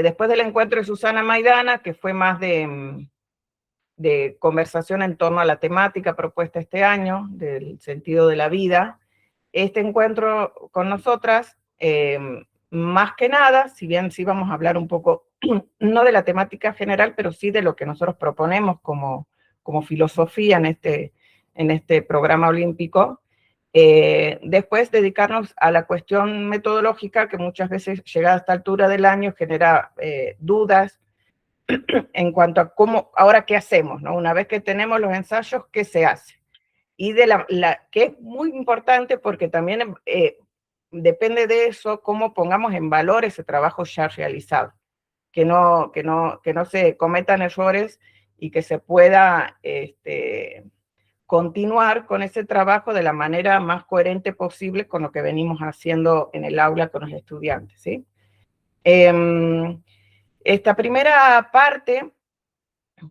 después del encuentro de Susana Maidana, que fue más de conversación en torno a la temática propuesta este año, del sentido de la vida, este encuentro con nosotras, más que nada, si bien sí vamos a hablar un poco, no de la temática general, pero sí de lo que nosotros proponemos como filosofía en este programa olímpico, después dedicarnos a la cuestión metodológica que muchas veces, llegada a esta altura del año, genera dudas en cuanto a cómo, ahora qué hacemos, ¿no? Una vez que tenemos los ensayos, ¿qué se hace? Y que es muy importante porque también depende de eso cómo pongamos en valor ese trabajo ya realizado, que no se cometan errores y que se pueda continuar con ese trabajo de la manera más coherente posible con lo que venimos haciendo en el aula con los estudiantes, ¿sí? Esta primera parte,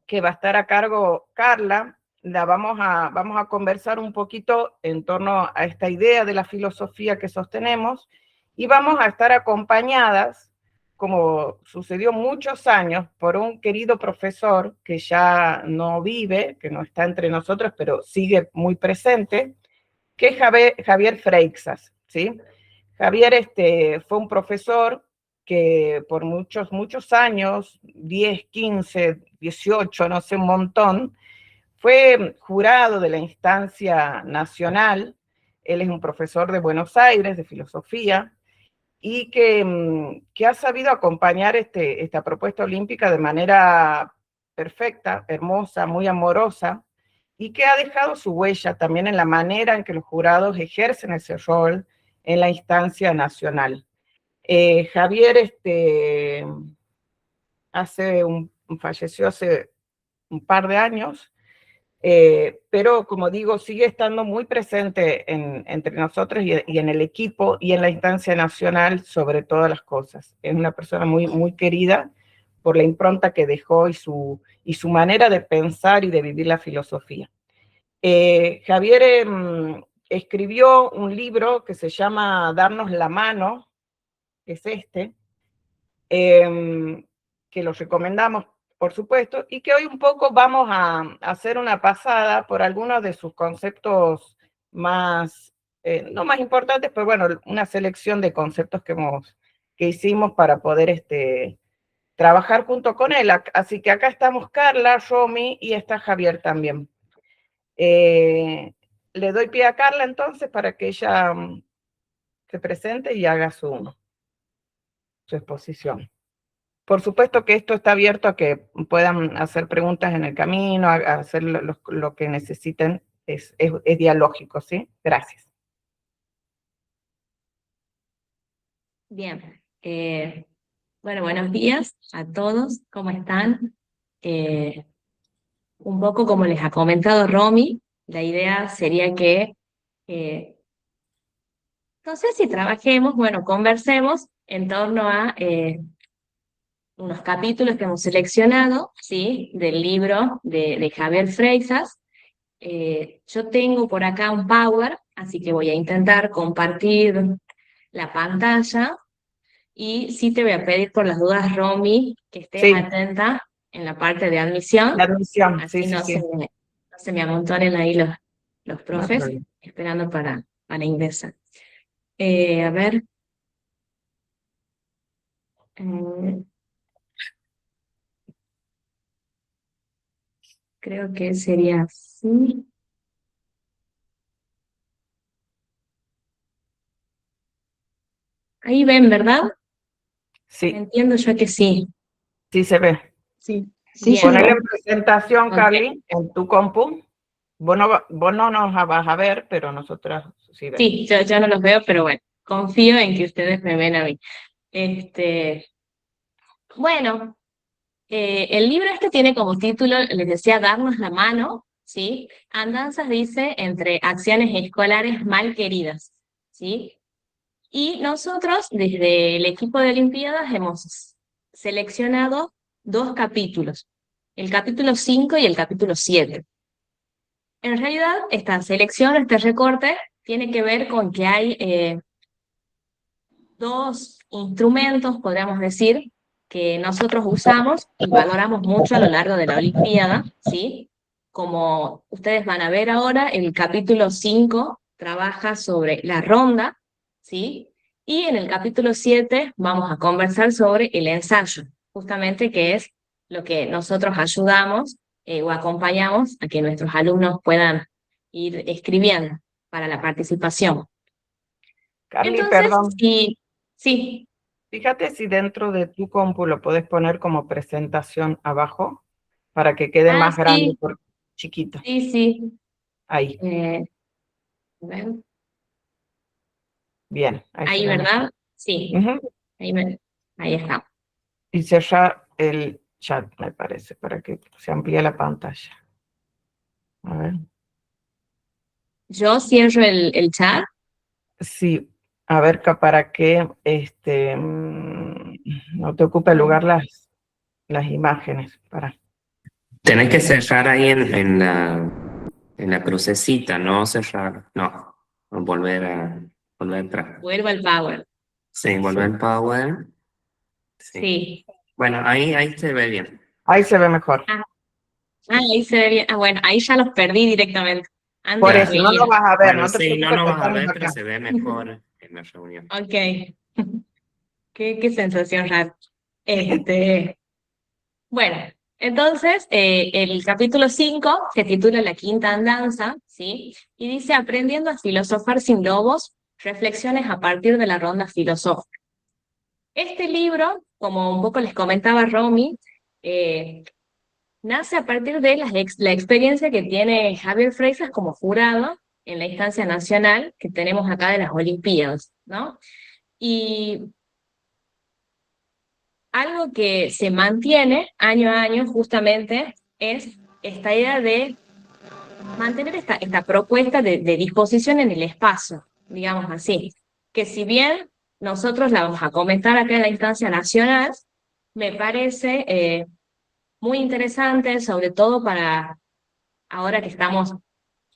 que va a estar a cargo Carla, vamos a conversar un poquito en torno a esta idea de la filosofía que sostenemos, y vamos a estar acompañadas, como sucedió muchos años, por un querido profesor que ya no vive, que no está entre nosotros, pero sigue muy presente, que es Javier Freixas, ¿sí? Javier fue un profesor que por muchos años, 10, 15, 18, no sé, un montón, fue jurado de la instancia nacional. Él es un profesor de Buenos Aires, de filosofía, y que ha sabido acompañar esta propuesta olímpica de manera perfecta, hermosa, muy amorosa, y que ha dejado su huella también en la manera en que los jurados ejercen ese rol en la instancia nacional. Javier falleció hace un par de años, pero como digo, sigue estando muy presente entre nosotros y en el equipo y en la instancia nacional sobre todas las cosas. Es una persona muy, muy querida por la impronta que dejó y su manera de pensar y de vivir la filosofía. Javier escribió un libro que se llama Darnos la mano, que es que los recomendamos, por supuesto, y que hoy un poco vamos a hacer una pasada por algunos de sus conceptos más, no más importantes, pero bueno, una selección de conceptos que hicimos para poder trabajar junto con él. Así que acá estamos Carla, Romy, y está Javier también. Le doy pie a Carla entonces para que ella se presente y haga su exposición. Por supuesto que esto está abierto a que puedan hacer preguntas en el camino, a hacer lo que necesiten, es dialógico, ¿sí? Gracias. Bien, bueno, buenos días a todos, ¿cómo están? Un poco como les ha comentado Romy, la idea sería que, no sé si trabajemos, bueno, conversemos en torno a unos capítulos que hemos seleccionado, ¿sí? Del libro de Javier Freixas. Yo tengo por acá un Power, así que voy a intentar compartir la pantalla. Y sí te voy a pedir por las dudas, Romy, que estés Sí, atenta en la parte de admisión, la admisión, así sí, sí, sí. no se me amontonen ahí los No hay profes problema. esperando para ingresar. A ver. eh, Creo que sería así. Ahí ven, ¿verdad? Sí, Entiendo yo que sí. sí se ve. Sí, sí se Bien. Ponele ve. en presentación, Ok. Carly, en tu compu. Vos no nos vas a ver, pero nosotras sí vemos. Sí, yo no los veo, pero bueno, confío en que ustedes me ven a mí. Bueno, el libro este tiene como título, les decía, Darnos la mano, ¿sí? Andanzas dice entre acciones escolares mal queridas, ¿sí? Y nosotros, desde el equipo de Olimpiadas, hemos seleccionado dos capítulos, el capítulo 5 y el capítulo 7. En realidad, esta selección, este recorte, tiene que ver con que hay dos instrumentos, podríamos decir, que nosotros usamos y valoramos mucho a lo largo de la Olimpiada, ¿sí? Como ustedes van a ver ahora, el capítulo 5 trabaja sobre la ronda, ¿sí? Y en el capítulo 7 vamos a conversar sobre el ensayo, justamente que es lo que nosotros ayudamos o acompañamos a que nuestros alumnos puedan ir escribiendo para la participación. Carly, Entonces, perdón. sí, sí. Fíjate si dentro de tu compu lo puedes poner como presentación abajo para que quede Ah, más grande, sí, por chiquito. sí, sí. Ahí, A ver, bien, ahí se ahí, ve mejor. ¿verdad? Sí, Ujú. ahí, ahí está. Y cerrar el chat, me parece, para que se amplíe la pantalla. A ver. Yo cierro el chat. Sí, a ver para que no te ocupe el lugar las imágenes. Para. Tenés que cerrar ahí en la crucecita, no cerrar, no, volver atrás. Vuelvo al Power. Sí, volver al Power. Sí. Sí. Bueno, ahí se ve bien. Ahí se ve mejor. Ah, ahí se ve bien. Ah, bueno, ahí ya los perdí directamente. Antes Por los eso, no lo veía. vas a ver, Bueno, no te sí, no preocupes lo que vas a estamos ver, pero acá. se ve mejor en la reunión. Ok. Qué sensación rara. Bueno, entonces el capítulo 5 se titula La quinta andanza, ¿sí? Y dice Aprendiendo a filosofar sin lobos, reflexiones a partir de la ronda filosófica. Este libro, como un poco les comentaba Romy, nace a partir de la experiencia que tiene Javier Freixas como jurado en la instancia nacional que tenemos acá de las Olimpiadas, ¿no? Y algo que se mantiene año a año justamente es esta idea de mantener esta propuesta de disposición en el espacio, digamos así, que si bien nosotros la vamos a comentar acá en la instancia nacional, me parece muy interesante, sobre todo para ahora que estamos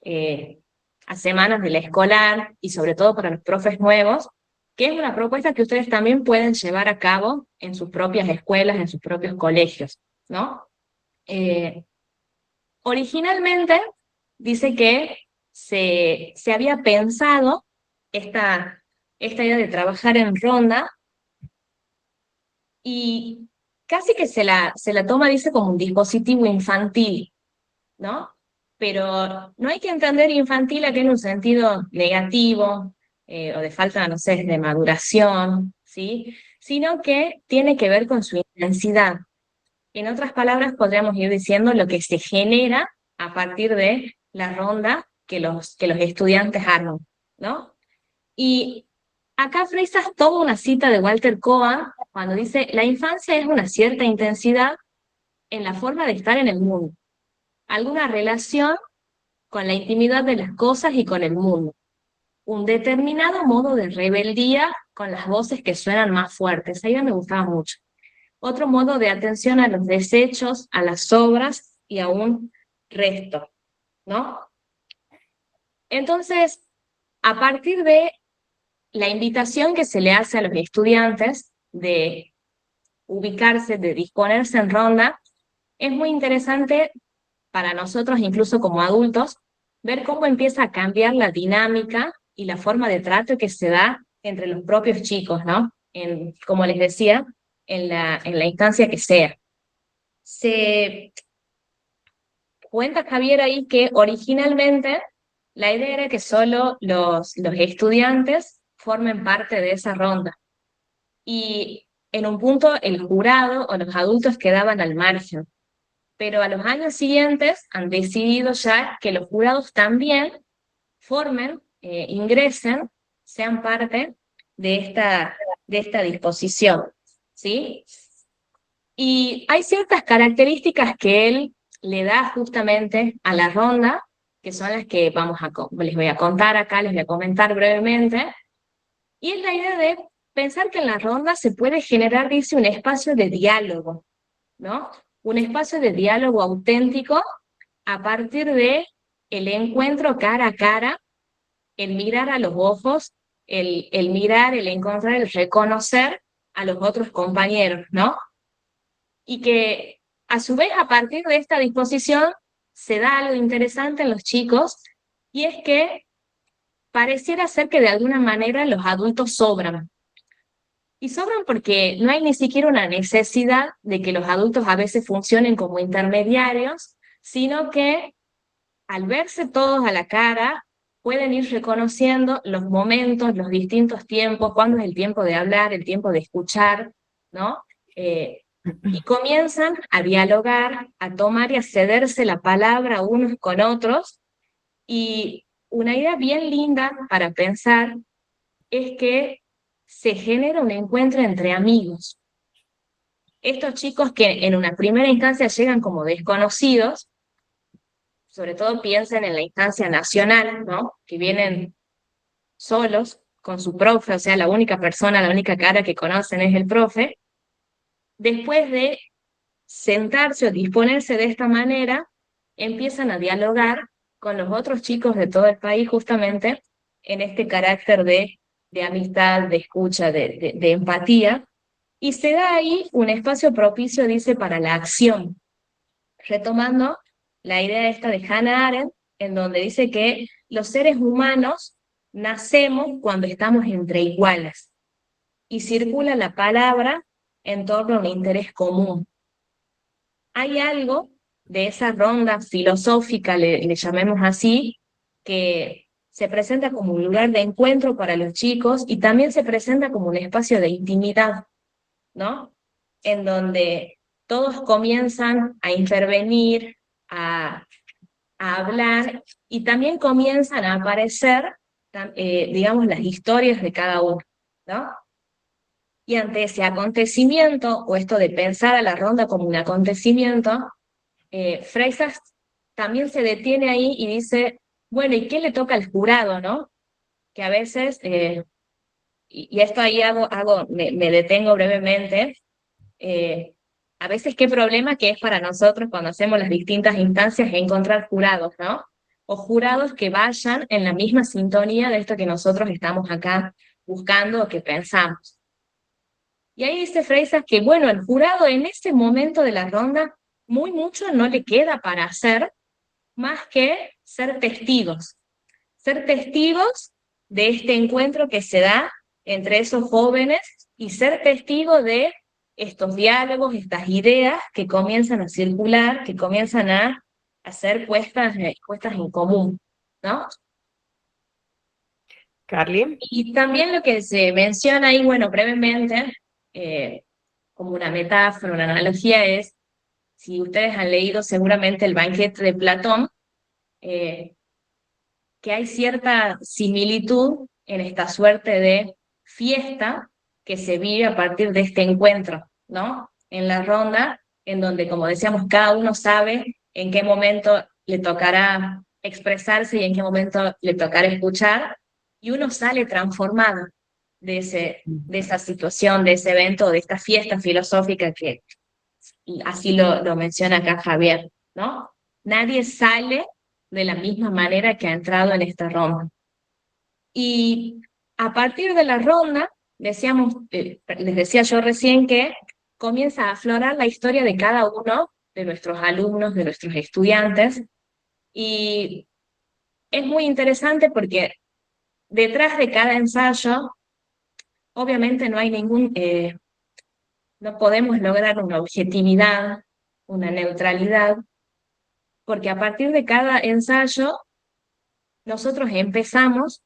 eh, a semanas de la escolar y sobre todo para los profes nuevos, que es una propuesta que ustedes también pueden llevar a cabo en sus propias escuelas, en sus propios colegios, ¿no? Originalmente dice que se había pensado esta idea de trabajar en ronda y casi que se la toma, dice, como un dispositivo infantil, ¿no? Pero no hay que entender infantil aquí en un sentido negativo o de falta, no sé, de maduración, ¿sí? Sino que tiene que ver con su intensidad. En otras palabras, podríamos ir diciendo lo que se genera a partir de la ronda que los estudiantes arman, ¿no? Y acá Freisas toma una cita de Walter Cohen cuando dice, la infancia es una cierta intensidad en la forma de estar en el mundo, alguna relación con la intimidad de las cosas y con el mundo, un determinado modo de rebeldía con las voces que suenan más fuertes. Esa idea me gustaba mucho. Otro modo de atención a los desechos, a las obras y a un resto, ¿no? Entonces, a partir de la invitación que se le hace a los estudiantes de ubicarse, de disponerse en ronda, es muy interesante para nosotros, incluso como adultos, ver cómo empieza a cambiar la dinámica y la forma de trato que se da entre los propios chicos, ¿no? Como les decía, en la instancia que sea. Se cuenta Javier ahí que originalmente la idea era que solo los estudiantes formen parte de esa ronda. Y en un punto el jurado o los adultos quedaban al margen. Pero a los años siguientes han decidido ya que los jurados también formen, ingresen, sean parte de esta disposición, ¿sí? Y hay ciertas características que él le da justamente a la ronda, que son las que les voy a contar acá, les voy a comentar brevemente, y es la idea de pensar que en la ronda se puede generar, dice, un espacio de diálogo, ¿no? Un espacio de diálogo auténtico a partir de el encuentro cara a cara, el mirar a los ojos, el mirar, el encontrar, el reconocer a los otros compañeros, ¿no? y que a su vez a partir de esta disposición se da algo interesante en los chicos, y es que pareciera ser que de alguna manera los adultos sobran. Y sobran porque no hay ni siquiera una necesidad de que los adultos a veces funcionen como intermediarios, sino que al verse todos a la cara, pueden ir reconociendo los momentos, los distintos tiempos, cuándo es el tiempo de hablar, el tiempo de escuchar, ¿no? Y comienzan a dialogar, a tomar y a cederse la palabra unos con otros. Y una idea bien linda para pensar es que se genera un encuentro entre amigos. Estos chicos que en una primera instancia llegan como desconocidos, sobre todo piensen en la instancia nacional, ¿no? Que vienen solos con su profe, o sea, la única persona, la única cara que conocen es el profe. Después de sentarse o disponerse de esta manera, empiezan a dialogar con los otros chicos de todo el país justamente en este carácter de amistad, de escucha, de empatía, y se da ahí un espacio propicio, dice, para la acción, retomando la idea esta de Hannah Arendt, en donde dice que los seres humanos nacemos cuando estamos entre iguales, y circula la palabra en torno a un interés común. Hay algo de esa ronda filosófica, le llamemos así, que se presenta como un lugar de encuentro para los chicos y también se presenta como un espacio de intimidad, ¿no? En donde todos comienzan a intervenir, a, a hablar, y también comienzan a aparecer, digamos, las historias de cada uno, ¿no? Y ante ese acontecimiento, o esto de pensar a la ronda como un acontecimiento, Freixas también se detiene ahí y dice, bueno, ¿y qué le toca al jurado, no? Que a veces, y esto ahí me detengo brevemente, a veces qué problema que es para nosotros cuando hacemos las distintas instancias encontrar jurados, ¿no? O jurados que vayan en la misma sintonía de esto que nosotros estamos acá buscando o que pensamos. Y ahí dice Freixas que, bueno, el jurado en ese momento de la ronda muy mucho no le queda para hacer más que ser testigos de este encuentro que se da entre esos jóvenes y ser testigo de estos diálogos, estas ideas que comienzan a circular, que comienzan a ser puestas en común, ¿no? Carly. Y también lo que se menciona ahí, bueno, brevemente, como una metáfora, una analogía es, si ustedes han leído seguramente el banquete de Platón, que hay cierta similitud en esta suerte de fiesta que se vive a partir de este encuentro, ¿no? En la ronda, en donde, como decíamos, cada uno sabe en qué momento le tocará expresarse y en qué momento le tocará escuchar, y uno sale transformado de esa situación, de ese evento, de esta fiesta filosófica que así lo menciona acá Javier, ¿no? Nadie sale de la misma manera que ha entrado en esta ronda. Y a partir de la ronda, les decía yo recién que comienza a aflorar la historia de cada uno de nuestros alumnos, de nuestros estudiantes, y es muy interesante porque detrás de cada ensayo, obviamente no podemos lograr una objetividad, una neutralidad, porque a partir de cada ensayo nosotros empezamos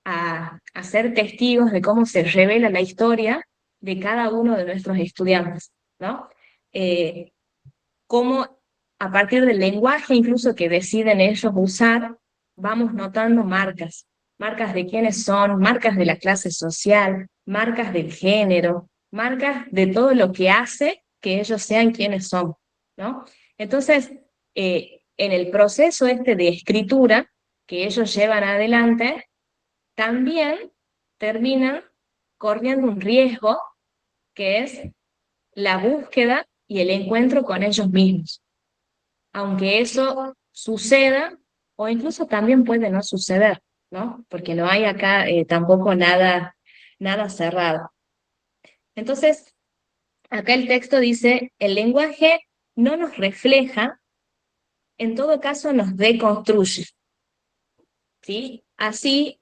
a ser testigos de cómo se revela la historia de cada uno de nuestros estudiantes, ¿no? Cómo a partir del lenguaje incluso que deciden ellos usar, vamos notando marcas de quiénes son, marcas de la clase social, marcas del género, marcas de todo lo que hace que ellos sean quienes son, ¿no? Entonces, en el proceso este de escritura que ellos llevan adelante, también terminan corriendo un riesgo que es la búsqueda y el encuentro con ellos mismos. Aunque eso suceda, o incluso también puede no suceder, ¿no? Porque no hay acá tampoco nada cerrado. Entonces, Acá el texto dice, el lenguaje no nos refleja, en todo caso nos deconstruye, ¿sí? Así,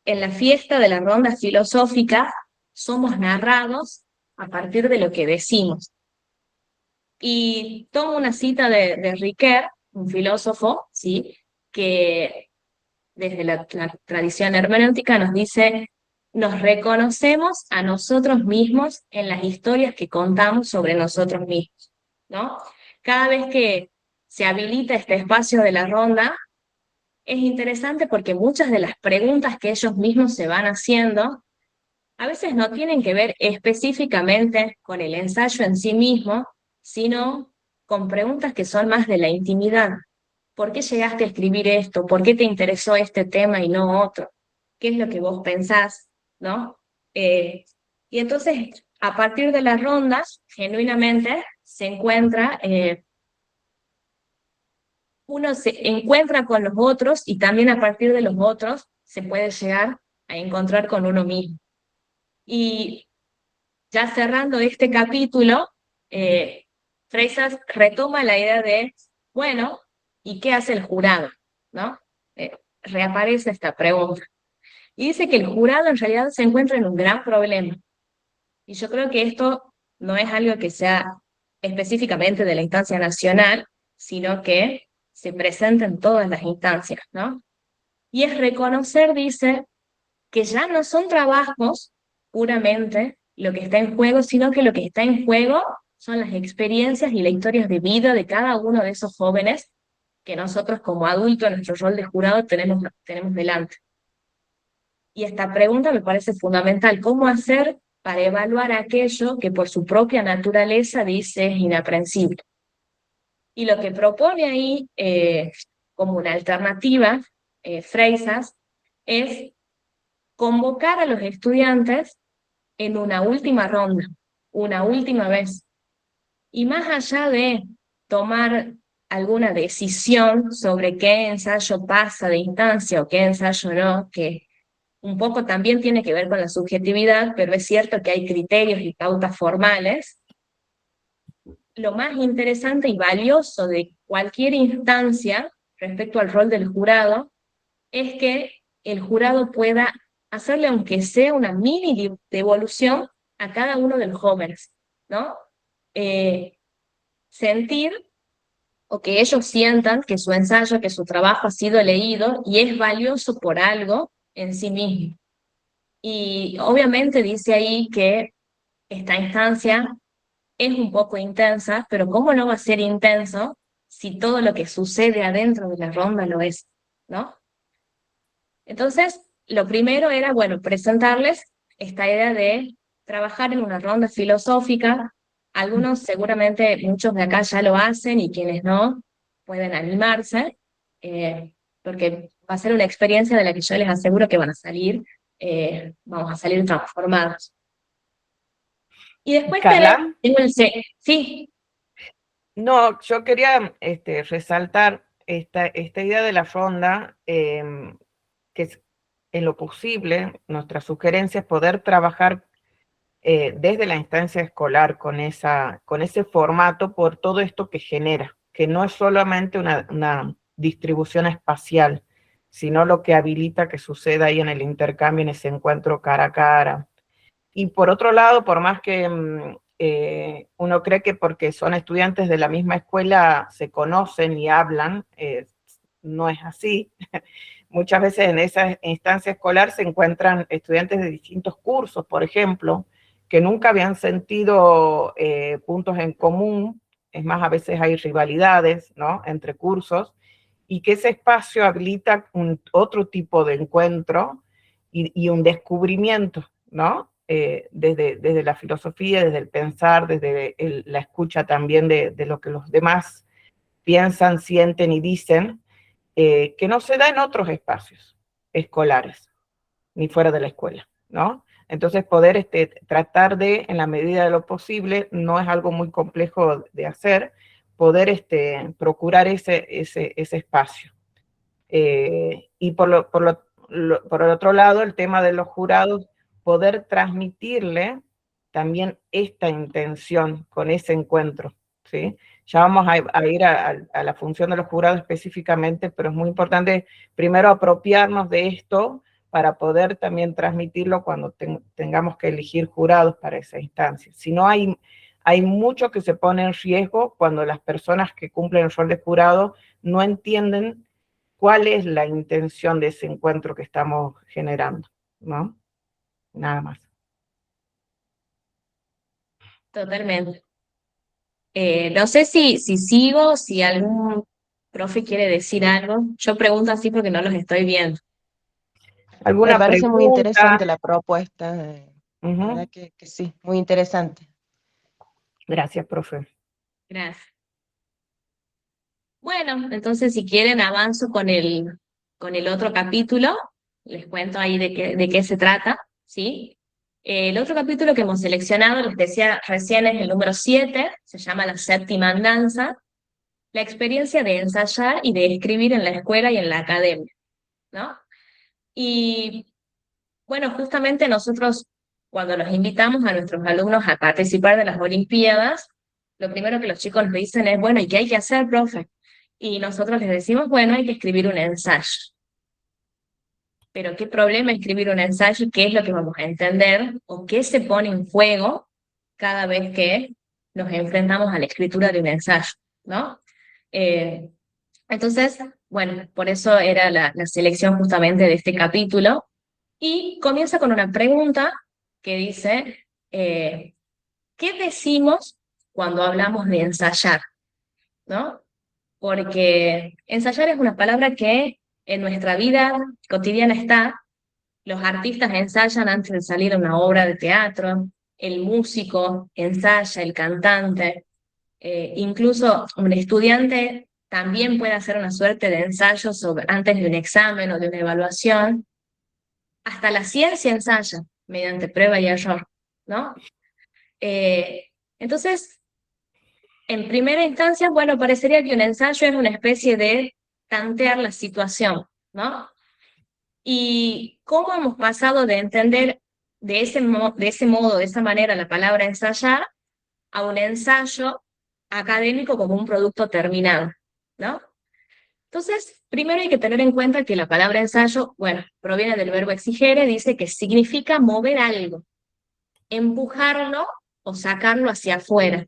en la fiesta de la ronda filosófica, somos narrados a partir de lo que decimos. Y tomo una cita de Ricoeur, un filósofo, ¿sí? Que desde la tradición hermenéutica nos dice, nos reconocemos a nosotros mismos en las historias que contamos sobre nosotros mismos, ¿no? Cada vez que se habilita este espacio de la ronda, es interesante porque muchas de las preguntas que ellos mismos se van haciendo, a veces no tienen que ver específicamente con el ensayo en sí mismo, sino con preguntas que son más de la intimidad. ¿Por qué llegaste a escribir esto? ¿Por qué te interesó este tema y no otro? ¿Qué es lo que vos pensás? ¿No? Y entonces, a partir de las rondas, genuinamente se encuentra, uno se encuentra con los otros y también a partir de los otros se puede llegar a encontrar con uno mismo. Y ya cerrando este capítulo, Freixas retoma la idea de, bueno, ¿y qué hace el jurado? ¿No? Reaparece esta pregunta. Y dice que el jurado en realidad se encuentra en un gran problema. Y yo creo que esto no es algo que sea específicamente de la instancia nacional, sino que se presenta en todas las instancias, ¿no? Y es reconocer, dice, que ya no son trabajos puramente lo que está en juego, sino que lo que está en juego son las experiencias y las historias de vida de cada uno de esos jóvenes que nosotros como adultos en nuestro rol de jurado tenemos delante. Y esta pregunta me parece fundamental, ¿cómo hacer para evaluar aquello que por su propia naturaleza dice es inaprensible? Y lo que propone ahí como una alternativa, Freixas, es convocar a los estudiantes en una última ronda, una última vez. Y más allá de tomar alguna decisión sobre qué ensayo pasa de instancia o qué ensayo no, que un poco también tiene que ver con la subjetividad, pero es cierto que hay criterios y pautas formales, lo más interesante y valioso de cualquier instancia respecto al rol del jurado es que el jurado pueda hacerle, aunque sea una mini devolución, a cada uno de los jóvenes, ¿no? Sentir o que ellos sientan que su ensayo, que su trabajo ha sido leído y es valioso por algo en sí mismo. Y obviamente dice ahí que esta instancia es un poco intensa, pero ¿cómo no va a ser intenso si todo lo que sucede adentro de la ronda lo es, ¿no? Entonces, lo primero era, bueno, presentarles esta idea de trabajar en una ronda filosófica. Algunos, seguramente muchos de acá ya lo hacen y quienes no, pueden animarse, porque va a ser una experiencia de la que yo les aseguro que van a salir, vamos a salir transformados. Y después Carla, tengo el sí, no, yo quería resaltar esta idea de la ronda, que es, en lo posible, nuestra sugerencia es poder trabajar desde la instancia escolar con ese formato por todo esto que genera, que no es solamente una distribución espacial, sino lo que habilita que suceda ahí en el intercambio, en ese encuentro cara a cara. Y por otro lado, por más que uno cree que porque son estudiantes de la misma escuela se conocen y hablan, no es así. Muchas veces en esa instancia escolar se encuentran estudiantes de distintos cursos, por ejemplo, que nunca habían sentido puntos en común. Es más, a veces hay rivalidades, ¿no?, entre cursos, y que ese espacio habilita otro tipo de encuentro y un descubrimiento, ¿no? Desde la filosofía, desde el pensar, desde la escucha también de lo que los demás piensan, sienten y dicen, que no se da en otros espacios escolares, ni fuera de la escuela, ¿no? Entonces poder tratar de, en la medida de lo posible, no es algo muy complejo de hacer, poder procurar ese espacio. Y por el otro lado, el tema de los jurados, poder transmitirle también esta intención con ese encuentro, ¿sí? Ya vamos a ir a la función de los jurados específicamente, pero es muy importante primero apropiarnos de esto para poder también transmitirlo cuando tengamos que elegir jurados para esa instancia. Si no, hay mucho que se pone en riesgo cuando las personas que cumplen el rol de jurado no entienden cuál es la intención de ese encuentro que estamos generando, ¿no? Nada más. Totalmente. No sé si sigo, si algún profe quiere decir algo. Yo pregunto así porque no los estoy viendo. Me ¿Alguna parece muy pregunta? interesante la propuesta, la verdad que sí, muy interesante. Gracias, profe. Gracias. Bueno, entonces si quieren avanzo con el otro capítulo. Les cuento ahí de qué se trata, ¿sí? El otro capítulo que hemos seleccionado, les decía recién, es el número 7, se llama La séptima andanza, la experiencia de ensayar y de escribir en la escuela y en la academia, ¿no? Y bueno, justamente nosotros, cuando los invitamos a nuestros alumnos a participar de las Olimpiadas, lo primero que los chicos nos dicen es, bueno, ¿y qué hay que hacer, profe? Y nosotros les decimos, bueno, hay que escribir un ensayo. Pero ¿qué problema escribir un ensayo? ¿Qué es lo que vamos a entender? ¿O qué se pone en juego cada vez que nos enfrentamos a la escritura de un ensayo? ¿No? Eh, entonces, bueno, por eso era la selección justamente de este capítulo. Y comienza con una pregunta que dice, ¿qué decimos cuando hablamos de ensayar? ¿No? Porque ensayar es una palabra que en nuestra vida cotidiana está. Los artistas ensayan antes de salir a una obra de teatro, el músico ensaya, el cantante, incluso un estudiante también puede hacer una suerte de ensayo antes de un examen o de una evaluación. Hasta la ciencia ensaya mediante prueba y error, ¿no? Eh, entonces, en primera instancia, bueno, parecería que un ensayo es una especie de tantear la situación, ¿no? Y cómo hemos pasado de entender de ese modo, de esa manera, la palabra ensayar, a un ensayo académico como un producto terminado, ¿no? Entonces, primero hay que tener en cuenta que la palabra ensayo, bueno, proviene del verbo exigere, dice que significa mover algo, empujarlo o sacarlo hacia afuera.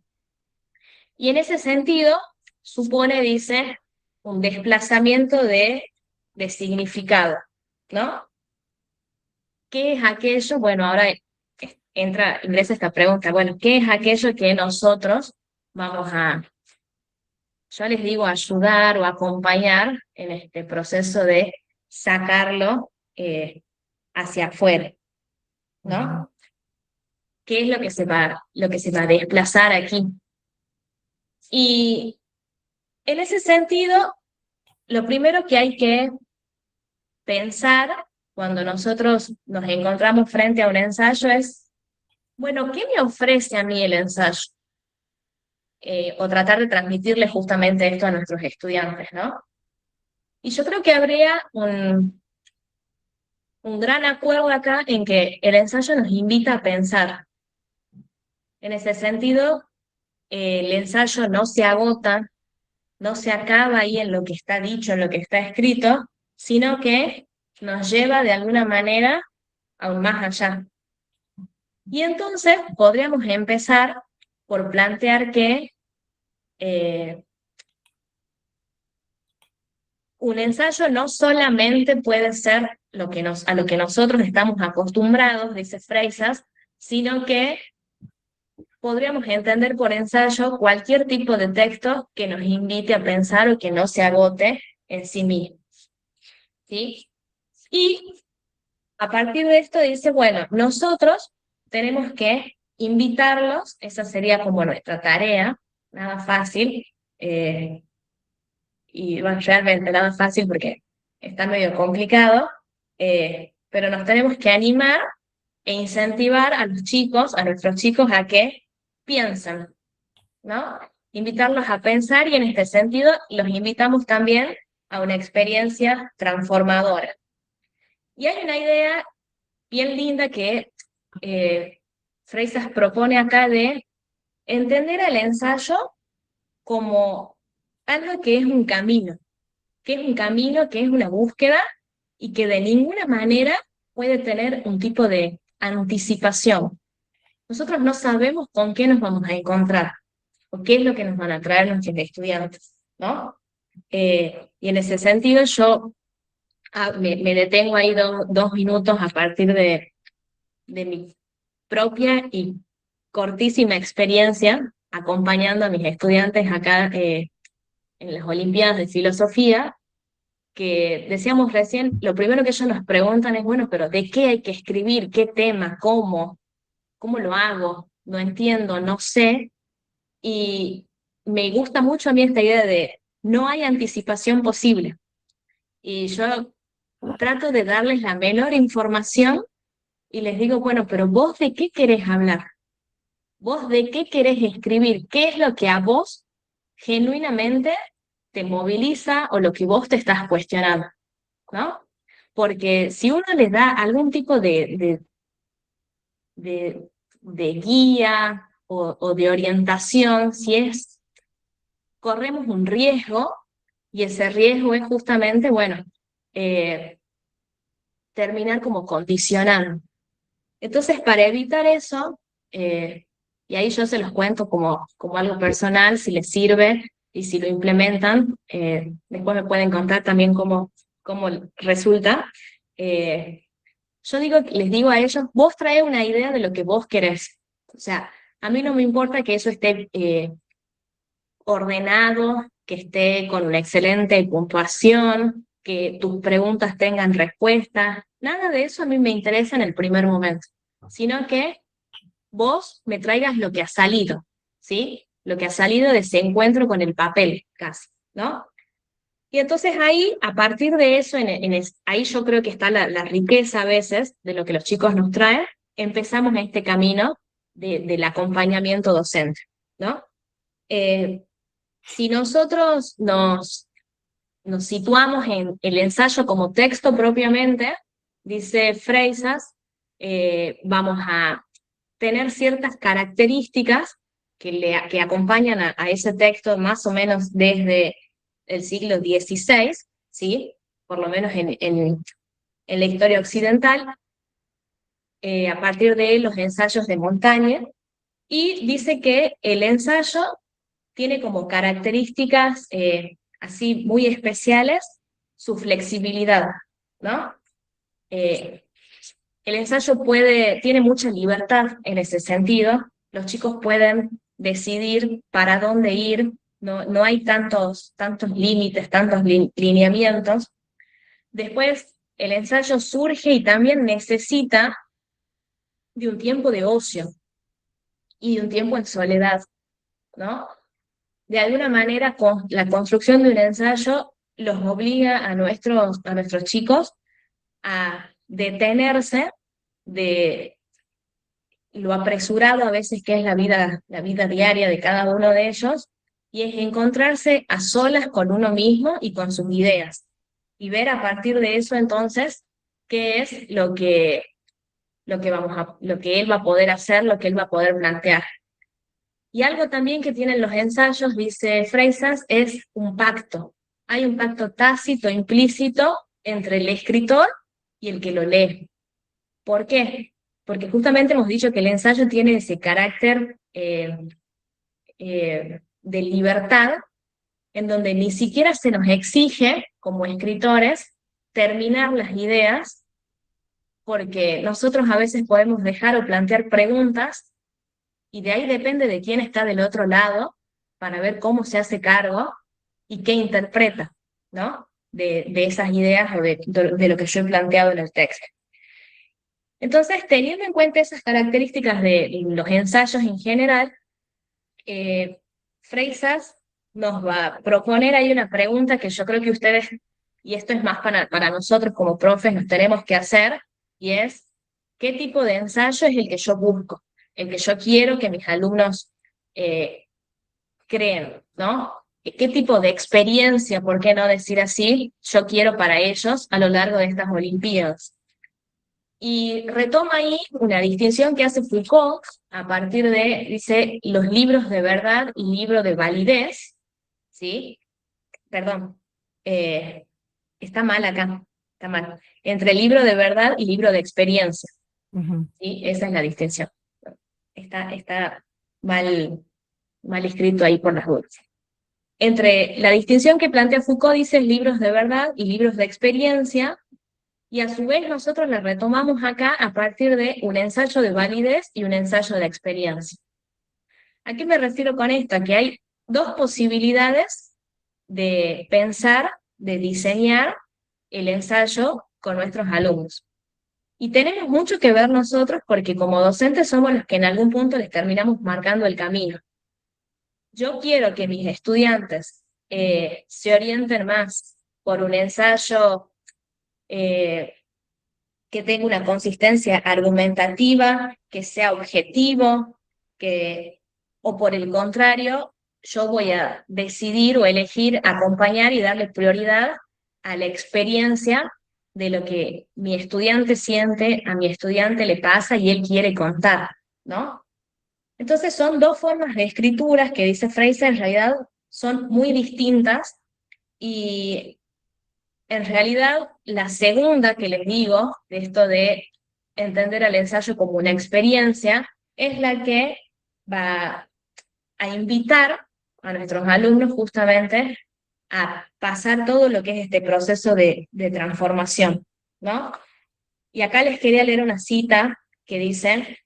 Y en ese sentido, supone, dice, un desplazamiento de significado, ¿no? ¿Qué es aquello? Bueno, ahora ingresa esta pregunta. Bueno, ¿qué es aquello que nosotros vamos a, yo les digo, ayudar o acompañar en este proceso de sacarlo hacia afuera, ¿no? ¿Qué es lo que se va a desplazar aquí? Y en ese sentido, lo primero que hay que pensar cuando nosotros nos encontramos frente a un ensayo es, bueno, ¿qué me ofrece a mí el ensayo? O tratar de transmitirle justamente esto a nuestros estudiantes, ¿no? Y yo creo que habría un gran acuerdo acá en que el ensayo nos invita a pensar. En ese sentido, el ensayo no se agota, no se acaba ahí en lo que está dicho, en lo que está escrito, sino que nos lleva de alguna manera aún más allá. Y entonces podríamos empezar por plantear que un ensayo no solamente puede ser a lo que nosotros estamos acostumbrados, dice Freisas, sino que podríamos entender por ensayo cualquier tipo de texto que nos invite a pensar o que no se agote en sí mismo. ¿Sí? Y a partir de esto dice, bueno, nosotros tenemos que invitarlos, esa sería como nuestra tarea, nada fácil, y bueno, realmente nada fácil porque está medio complicado, pero nos tenemos que animar e incentivar a los chicos, a nuestros chicos, a que piensen, ¿no? Invitarlos a pensar y en este sentido los invitamos también a una experiencia transformadora. Y hay una idea bien linda que Freisas propone acá de entender el ensayo como algo que es un camino, que es una búsqueda y que de ninguna manera puede tener un tipo de anticipación. Nosotros no sabemos con qué nos vamos a encontrar o qué es lo que nos van a traer nuestros estudiantes, ¿no? Y en ese sentido yo me detengo ahí 2 minutos a partir de mi propia y cortísima experiencia acompañando a mis estudiantes acá en las Olimpiadas de Filosofía, que decíamos recién, lo primero que ellos nos preguntan es, bueno, pero ¿de qué hay que escribir? ¿Qué tema? ¿Cómo lo hago? No entiendo, no sé. Y me gusta mucho a mí esta idea de no hay anticipación posible. Y yo trato de darles la menor información y les digo, bueno, pero ¿vos de qué querés hablar? ¿Vos de qué querés escribir? ¿Qué es lo que a vos genuinamente te moviliza o lo que vos te estás cuestionando? ¿No? Porque si uno les da algún tipo de guía o de orientación, corremos un riesgo, y ese riesgo es justamente, bueno, terminar como condicionando. Entonces, para evitar eso, y ahí yo se los cuento como algo personal, si les sirve y si lo implementan, después me pueden contar también cómo resulta. Les digo a ellos, vos trae una idea de lo que vos querés. O sea, a mí no me importa que eso esté ordenado, que esté con una excelente puntuación, que tus preguntas tengan respuestas. Nada de eso a mí me interesa en el primer momento, sino que vos me traigas lo que ha salido, ¿sí? Lo que ha salido de ese encuentro con el papel, casi, ¿no? Y entonces ahí, a partir de eso, ahí yo creo que está la riqueza a veces de lo que los chicos nos traen, empezamos este camino del acompañamiento docente, ¿no? Si nosotros nos situamos en el ensayo como texto propiamente, dice Freisas, vamos a tener ciertas características que acompañan a ese texto más o menos desde el siglo XVI, ¿sí? Por lo menos en la historia occidental, a partir de los ensayos de Montaigne, y dice que el ensayo tiene como características así muy especiales su flexibilidad, ¿no? El ensayo tiene mucha libertad en ese sentido. Los chicos pueden decidir para dónde ir, no hay tantos límites, tantos lineamientos. Después, el ensayo surge y también necesita de un tiempo de ocio y de un tiempo en soledad, ¿no? De alguna manera, la construcción de un ensayo los obliga a nuestros chicos a detenerse de lo apresurado a veces que es la vida diaria de cada uno de ellos, y es encontrarse a solas con uno mismo y con sus ideas, y ver a partir de eso entonces qué es lo que él va a poder hacer, lo que él va a poder plantear. Y algo también que tienen los ensayos, dice Freisas, es un pacto. Hay un pacto tácito, implícito, entre el escritor y el que lo lee. ¿Por qué? Porque justamente hemos dicho que el ensayo tiene ese carácter de libertad, en donde ni siquiera se nos exige, como escritores, terminar las ideas, porque nosotros a veces podemos dejar o plantear preguntas, y de ahí depende de quién está del otro lado, para ver cómo se hace cargo y qué interpreta, ¿no? De esas ideas o de lo que yo he planteado en el texto. Entonces, teniendo en cuenta esas características de los ensayos en general, Freisas nos va a proponer ahí una pregunta que yo creo que ustedes, y esto es más para nosotros como profes, nos tenemos que hacer, y es, ¿qué tipo de ensayo es el que yo busco? El que yo quiero que mis alumnos creen, ¿no? ¿Qué tipo de experiencia, por qué no decir así, yo quiero para ellos a lo largo de estas Olimpiadas? Y retoma ahí una distinción que hace Foucault a partir de, dice, los libros de verdad y libro de validez, ¿sí? Perdón, está mal acá, está mal. Entre libro de verdad y libro de experiencia, ¿sí? Esa es la distinción. Está mal escrito ahí por las dudas. Entre la distinción que plantea Foucault, dice libros de verdad y libros de experiencia, y a su vez nosotros la retomamos acá a partir de un ensayo de validez y un ensayo de experiencia. ¿A qué me refiero con esto? Que hay dos posibilidades de pensar, de diseñar el ensayo con nuestros alumnos. Y tenemos mucho que ver nosotros porque como docentes somos los que en algún punto les terminamos marcando el camino. Yo quiero que mis estudiantes se orienten más por un ensayo que tenga una consistencia argumentativa, que sea objetivo, o por el contrario, yo voy a decidir o elegir acompañar y darle prioridad a la experiencia de lo que mi estudiante siente, a mi estudiante le pasa y él quiere contar, ¿no? Entonces son dos formas de escrituras que dice Fraser, en realidad son muy distintas y en realidad la segunda que les digo, de esto de entender al ensayo como una experiencia, es la que va a invitar a nuestros alumnos justamente a pasar todo lo que es este proceso de transformación, ¿no? Y acá les quería leer una cita que dice,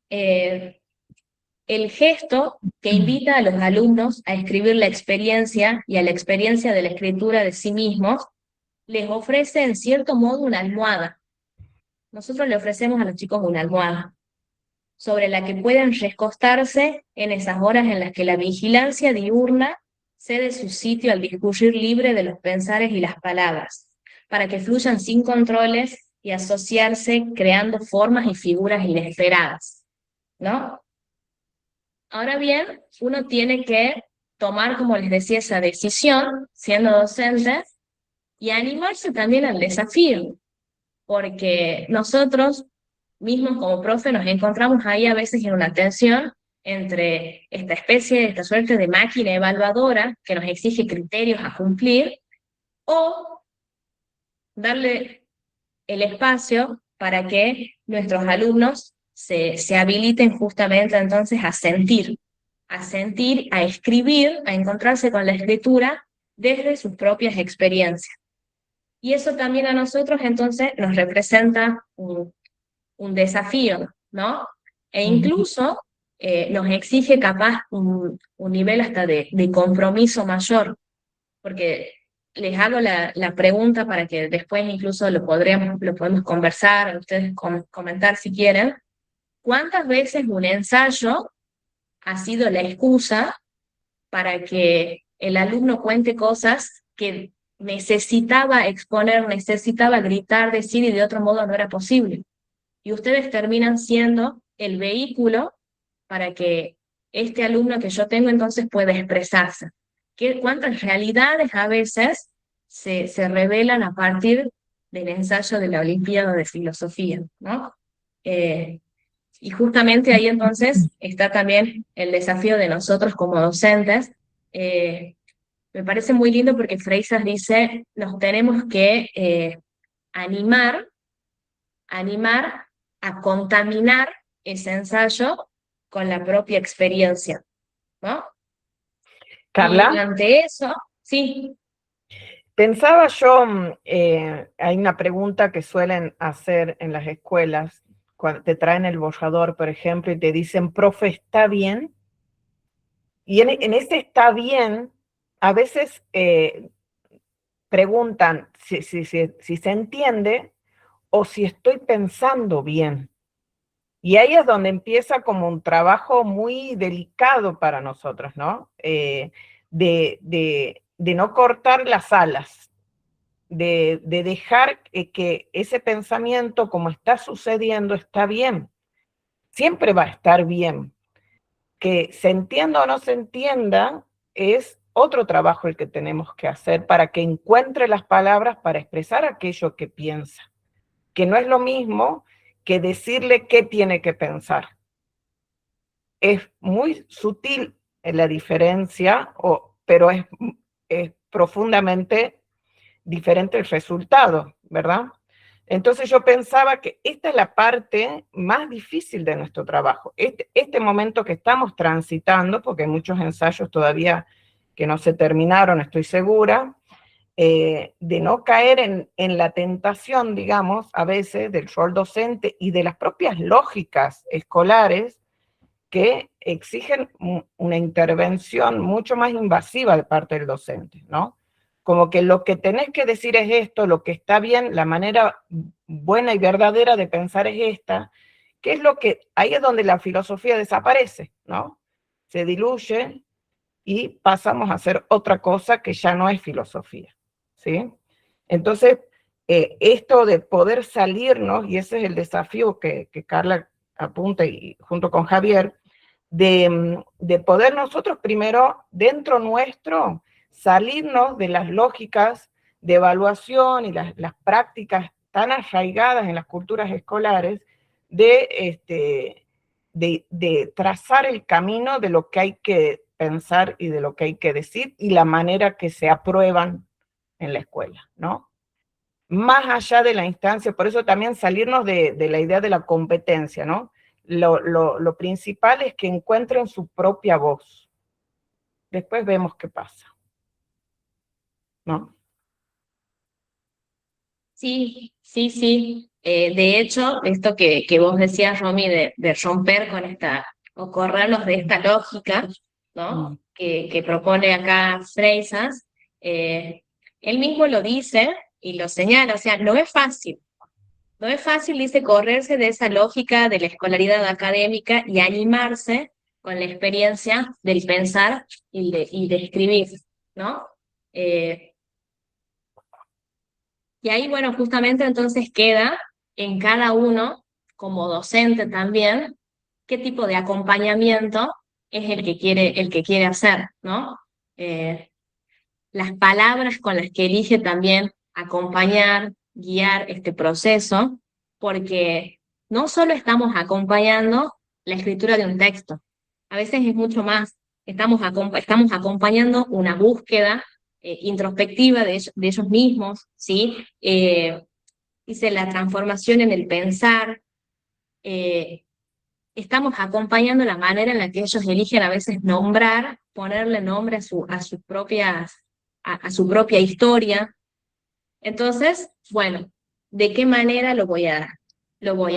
el gesto que invita a los alumnos a escribir la experiencia y a la experiencia de la escritura de sí mismos, les ofrece en cierto modo una almohada. Nosotros le ofrecemos a los chicos una almohada sobre la que pueden recostarse en esas horas en las que la vigilancia diurna cede su sitio al discurrir libre de los pensares y las palabras, para que fluyan sin controles y asociarse creando formas y figuras inesperadas, ¿no? Ahora bien, uno tiene que tomar, como les decía, esa decisión, siendo docente, y animarse también al desafío, porque nosotros mismos como profe nos encontramos ahí a veces en una tensión entre esta suerte de máquina evaluadora que nos exige criterios a cumplir, o darle el espacio para que nuestros alumnos se habiliten justamente entonces a escribir, a encontrarse con la escritura desde sus propias experiencias. Y eso también a nosotros entonces nos representa un desafío, ¿no? E incluso nos exige capaz un nivel hasta de compromiso mayor, porque les hago la pregunta para que después incluso lo podemos conversar, ustedes comentar si quieren. ¿Cuántas veces un ensayo ha sido la excusa para que el alumno cuente cosas que necesitaba exponer, necesitaba gritar, decir y de otro modo no era posible? Y ustedes terminan siendo el vehículo para que este alumno que yo tengo entonces pueda expresarse. ¿Cuántas realidades a veces se revelan a partir del ensayo de la Olimpiada de Filosofía, ¿no? Y justamente ahí entonces está también el desafío de nosotros como docentes. Me parece muy lindo porque Freixas dice, nos tenemos que animar a contaminar ese ensayo con la propia experiencia, ¿no? Carla, Y ante eso, sí. pensaba yo, hay una pregunta que suelen hacer en las escuelas, cuando te traen el borrador, por ejemplo, y te dicen, profe, ¿está bien? Y en ese está bien, a veces preguntan si se entiende o si estoy pensando bien. Y ahí es donde empieza como un trabajo muy delicado para nosotros, ¿no? De no cortar las alas, de dejar que ese pensamiento, como está sucediendo, está bien. Siempre va a estar bien. Que se entienda o no se entienda es otro trabajo el que tenemos que hacer para que encuentre las palabras para expresar aquello que piensa. que no es lo mismo que decirle qué tiene que pensar. Es muy sutil la diferencia, pero es profundamente diferente el resultado, ¿verdad? Entonces yo pensaba que esta es la parte más difícil de nuestro trabajo. Este momento que estamos transitando, porque hay muchos ensayos todavía que no se terminaron, estoy segura, de no caer en la tentación, digamos, a veces del rol docente y de las propias lógicas escolares que exigen una intervención mucho más invasiva de parte del docente, ¿no? Como que lo que tenés que decir es esto, lo que está bien, la manera buena y verdadera de pensar es esta, que es lo que, ahí es donde la filosofía desaparece, ¿no? Se diluye y pasamos a hacer otra cosa que ya no es filosofía, ¿sí? Entonces, esto de poder salirnos, y ese es el desafío que Carla apunta y junto con Javier, de poder nosotros primero, dentro nuestro, salirnos de las lógicas de evaluación y las prácticas tan arraigadas en las culturas escolares de trazar el camino de lo que hay que pensar y de lo que hay que decir y la manera que se aprueban en la escuela, ¿no? Más allá de la instancia, por eso también salirnos de la idea de la competencia, ¿no? Lo principal es que encuentren su propia voz. Después vemos qué pasa, ¿no? Sí, sí, sí. De hecho, esto que vos decías, Romy, de romper con esta, o corrernos de esta lógica, ¿no? Que propone acá Freisas, él mismo lo dice y lo señala, o sea, no es fácil. No es fácil, dice, correrse de esa lógica de la escolaridad académica y animarse con la experiencia del pensar y de escribir, ¿no? Y ahí, bueno, justamente entonces queda en cada uno, como docente también, qué tipo de acompañamiento es el que quiere hacer, ¿no? Las palabras con las que elige también acompañar, guiar este proceso, porque no solo estamos acompañando la escritura de un texto, a veces es mucho más, estamos acompañando una búsqueda introspectiva de ellos mismos, ¿sí? Dice la transformación en el pensar, eh, estamos acompañando la manera en la que ellos eligen a veces nombrar, ponerle nombre a su propia historia. Entonces, bueno, ¿de qué manera lo voy a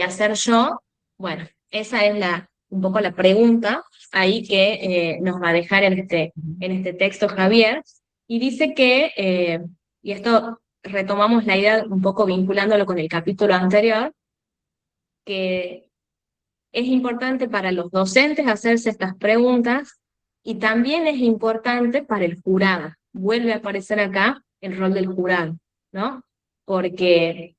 hacer yo? Bueno, esa es un poco la pregunta ahí que nos va a dejar en este texto Javier. Y dice que, y esto retomamos la idea un poco vinculándolo con el capítulo anterior, que es importante para los docentes hacerse estas preguntas y también es importante para el jurado. Vuelve a aparecer acá el rol del jurado, ¿no? Porque,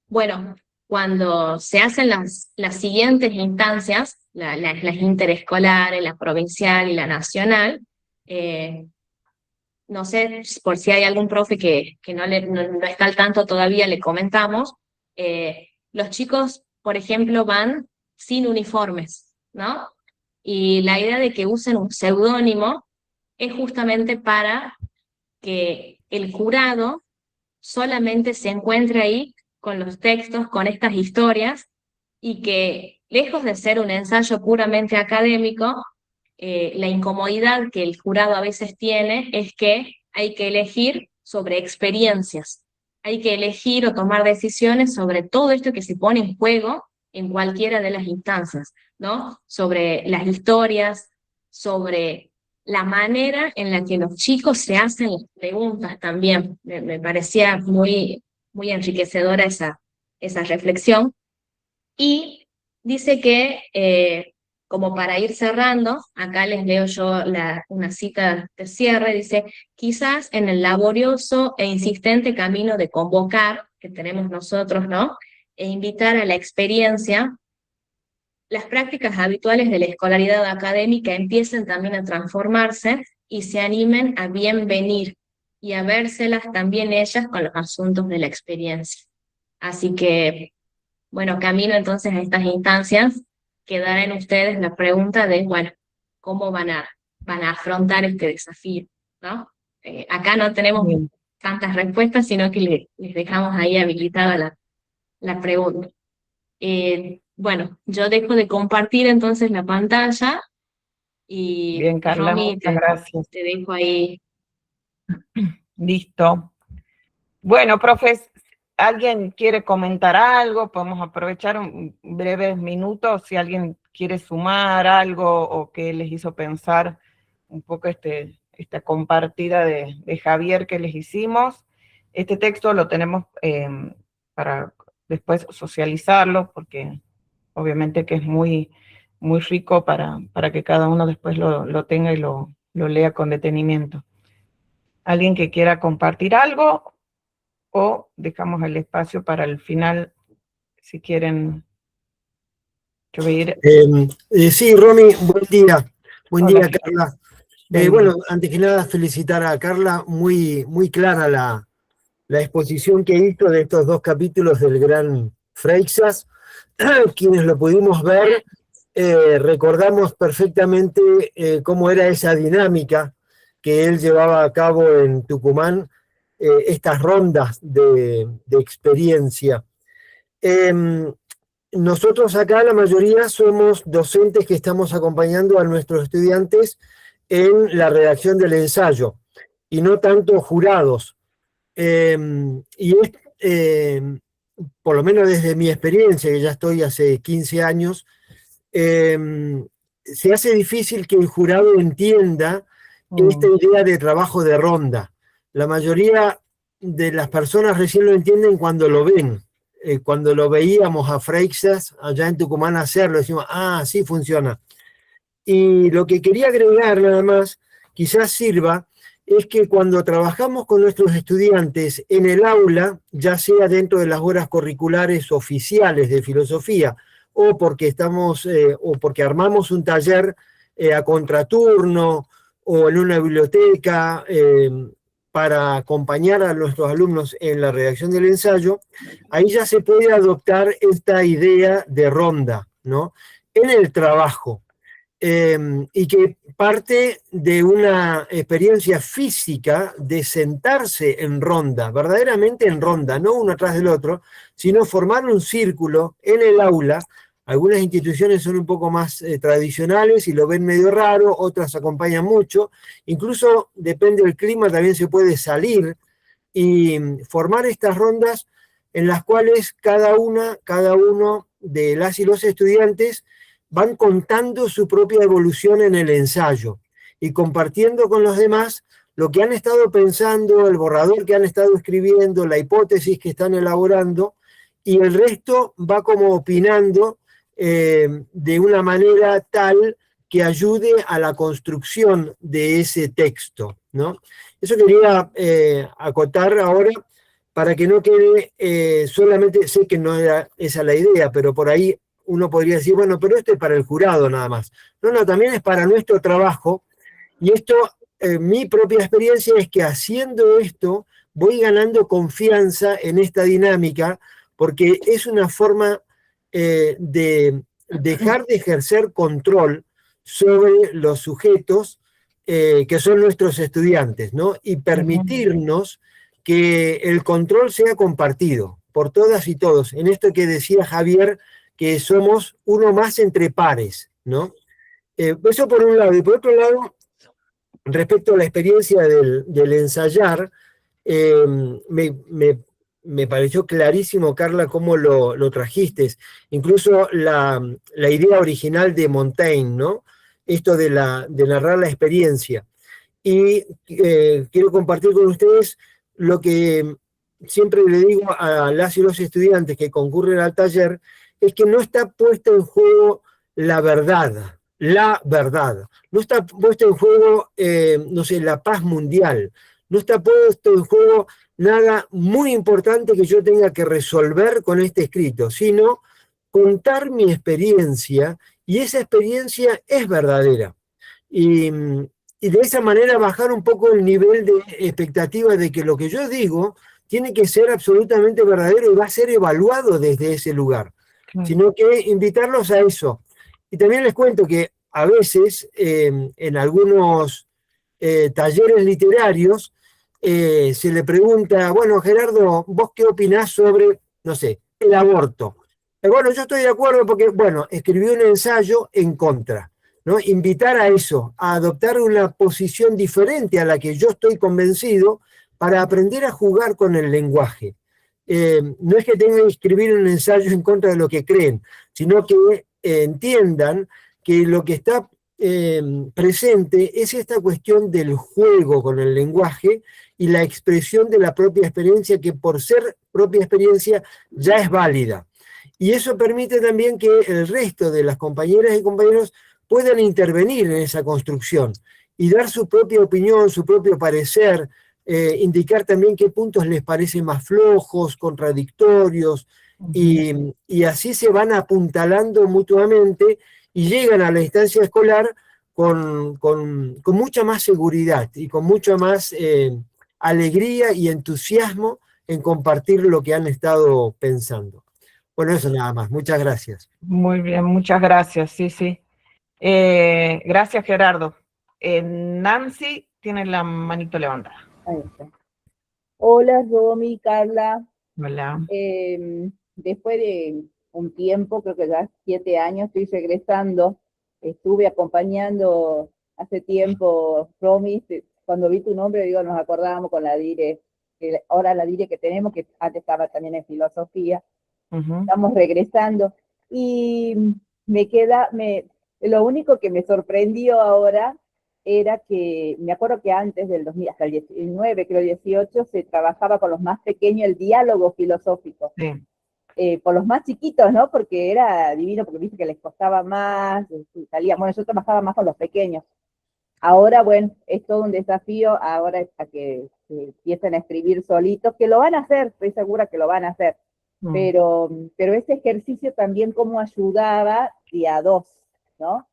bueno, cuando se hacen las siguientes instancias, las interescolares, la provincial y la nacional, no sé por si hay algún profe que no está al tanto todavía, le comentamos, los chicos, por ejemplo, van sin uniformes, ¿no? Y la idea de que usen un seudónimo es justamente para que el jurado solamente se encuentre ahí con los textos, con estas historias, y que lejos de ser un ensayo puramente académico, la incomodidad que el jurado a veces tiene es que hay que elegir sobre experiencias, hay que elegir o tomar decisiones sobre todo esto que se pone en juego en cualquiera de las instancias, ¿no? Sobre las historias, sobre la manera en la que los chicos se hacen las preguntas también. Me parecía muy, muy enriquecedora esa reflexión. Y dice que, como para ir cerrando, acá les leo yo una cita de cierre, dice, quizás en el laborioso e insistente camino de convocar, que tenemos nosotros, ¿no? E invitar a la experiencia, las prácticas habituales de la escolaridad académica empiecen también a transformarse y se animen a bienvenir y a vérselas también ellas con los asuntos de la experiencia. Así que, bueno, camino entonces a estas instancias, quedará en ustedes la pregunta de, bueno, ¿cómo van a afrontar este desafío? ¿No? Acá no tenemos Bien, tantas respuestas, sino que les dejamos ahí habilitada la pregunta. Bueno, yo dejo de compartir entonces la pantalla y bien, Carla, Romy, muchas gracias. te dejo ahí. Listo. Bueno, profes, ¿alguien quiere comentar algo? Podemos aprovechar un breves minutos si alguien quiere sumar algo o que les hizo pensar un poco esta compartida de Javier que les hicimos. Este texto lo tenemos para después socializarlo, porque obviamente que es muy, muy rico para que cada uno después lo tenga y lo lea con detenimiento. ¿Alguien que quiera compartir algo? O dejamos el espacio para el final, si quieren. Yo voy a ir. Sí, Romy, buen día. Buen Hola, día, Carla. buen Bueno, día. antes que nada, felicitar a Carla. Muy, muy clara la exposición que hizo de estos 2 capítulos del Gran Freixas. Quienes lo pudimos ver, recordamos perfectamente cómo era esa dinámica que él llevaba a cabo en Tucumán, estas rondas de experiencia. Nosotros acá la mayoría somos docentes que estamos acompañando a nuestros estudiantes en la redacción del ensayo y no tanto jurados. Y es, por lo menos desde mi experiencia, que ya estoy hace 15 años, se hace difícil que el jurado entienda esta idea de trabajo de ronda. La mayoría de las personas recién lo entienden cuando lo ven. Cuando lo veíamos a Freixas allá en Tucumán hacerlo, decimos, ah, sí funciona. Y lo que quería agregar nada más, quizás sirva, es que cuando trabajamos con nuestros estudiantes en el aula, ya sea dentro de las horas curriculares oficiales de filosofía, o porque o porque armamos un taller a contraturno, o en una biblioteca, para acompañar a nuestros alumnos en la redacción del ensayo, ahí ya se puede adoptar esta idea de ronda, ¿no? En el trabajo. Y que parte de una experiencia física de sentarse en ronda, verdaderamente en ronda, no uno atrás del otro, sino formar un círculo en el aula. Algunas instituciones son un poco más tradicionales y lo ven medio raro, otras acompañan mucho, incluso depende del clima, también se puede salir y formar estas rondas en las cuales cada uno de las y los estudiantes van contando su propia evolución en el ensayo y compartiendo con los demás lo que han estado pensando, el borrador que han estado escribiendo, la hipótesis que están elaborando, y el resto va como opinando de una manera tal que ayude a la construcción de ese texto, ¿no? Eso quería acotar ahora para que no quede solamente, sé que no era esa la idea, pero por ahí uno podría decir, bueno, pero esto es para el jurado nada más. No, también es para nuestro trabajo, y esto, mi propia experiencia es que haciendo esto voy ganando confianza en esta dinámica, porque es una forma de dejar de ejercer control sobre los sujetos que son nuestros estudiantes, ¿no? Y permitirnos que el control sea compartido por todas y todos. En esto que decía Javier, que somos uno más entre pares, ¿no? Eso por un lado. Y por otro lado, respecto a la experiencia del ensayar, me pareció clarísimo, Carla, cómo lo trajiste. Incluso la idea original de Montaigne, ¿no? Esto de narrar la experiencia. Y quiero compartir con ustedes lo que siempre le digo a las y los estudiantes que concurren al taller, es que no está puesta en juego la verdad. No está puesta en juego, no sé, la paz mundial. No está puesto en juego nada muy importante que yo tenga que resolver con este escrito, sino contar mi experiencia, y esa experiencia es verdadera. Y de esa manera bajar un poco el nivel de expectativa de que lo que yo digo tiene que ser absolutamente verdadero y va a ser evaluado desde ese lugar, sino que invitarlos a eso. Y también les cuento que a veces en algunos talleres literarios se le pregunta, bueno, Gerardo, ¿vos qué opinás sobre, no sé, el aborto? Bueno, yo estoy de acuerdo porque, bueno, escribí un ensayo en contra, ¿no? Invitar a eso, a adoptar una posición diferente a la que yo estoy convencido para aprender a jugar con el lenguaje. No es que tengan que escribir un ensayo en contra de lo que creen, sino que entiendan que lo que está presente es esta cuestión del juego con el lenguaje y la expresión de la propia experiencia, que por ser propia experiencia ya es válida. Y eso permite también que el resto de las compañeras y compañeros puedan intervenir en esa construcción y dar su propia opinión, su propio parecer, indicar también qué puntos les parecen más flojos, contradictorios, y así se van apuntalando mutuamente y llegan a la instancia escolar con mucha más seguridad y con mucha más alegría y entusiasmo en compartir lo que han estado pensando. Bueno, eso nada más. Muchas gracias. Muy bien, muchas gracias. Sí, sí. Gracias, Gerardo. Nancy tiene la manito levantada. Ahí está. Hola, Romy, Carla. Hola. Después de un tiempo, creo que ya 7 años, estoy regresando. Estuve acompañando hace tiempo, Romy, cuando vi tu nombre, digo, nos acordábamos con la Dire, ahora la Dire que tenemos, que antes estaba también en filosofía. Estamos regresando. Y lo único que me sorprendió ahora era que, me acuerdo que antes del 2000, hasta el 19, creo 18, se trabajaba con los más pequeños el diálogo filosófico. Sí. Por los más chiquitos, ¿no? Porque era divino, porque viste que les costaba más, bueno, yo trabajaba más con los pequeños. Ahora, bueno, es todo un desafío, ahora a que empiecen a escribir solitos, que lo van a hacer, estoy segura que lo van a hacer. Pero ese ejercicio también como ayudaba de a dos, ¿no?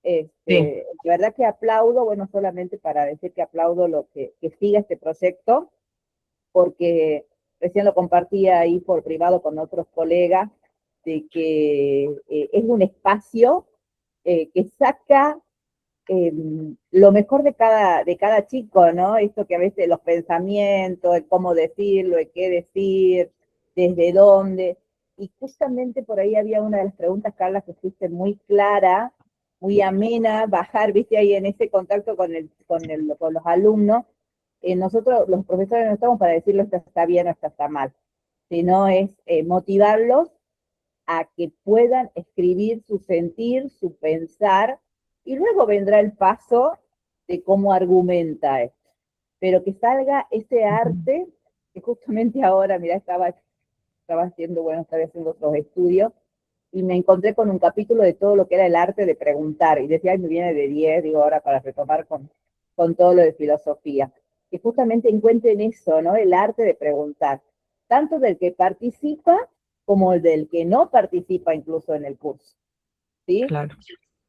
Sí. De verdad que aplaudo, bueno, solamente para decir que aplaudo que siga este proyecto, porque recién lo compartía ahí por privado con otros colegas, de que es un espacio que saca lo mejor de cada chico, ¿no? Esto que a veces los pensamientos, el cómo decirlo, el qué decir, desde dónde. Y justamente por ahí había una de las preguntas, Carla, que fuiste muy clara, muy amena, bajar, viste, ahí en ese contacto con los alumnos. Nosotros, los profesores, no estamos para decirlo esto está bien o esto está mal, sino es motivarlos a que puedan escribir su sentir, su pensar, y luego vendrá el paso de cómo argumenta esto. Pero que salga ese arte, que justamente ahora, mira, estaba haciendo otros estudios, y me encontré con un capítulo de todo lo que era el arte de preguntar, y decía, ay, me viene de 10, digo, ahora para retomar con todo lo de filosofía, que justamente encuentren eso, ¿no? El arte de preguntar, tanto del que participa como el del que no participa incluso en el curso, ¿sí? Claro.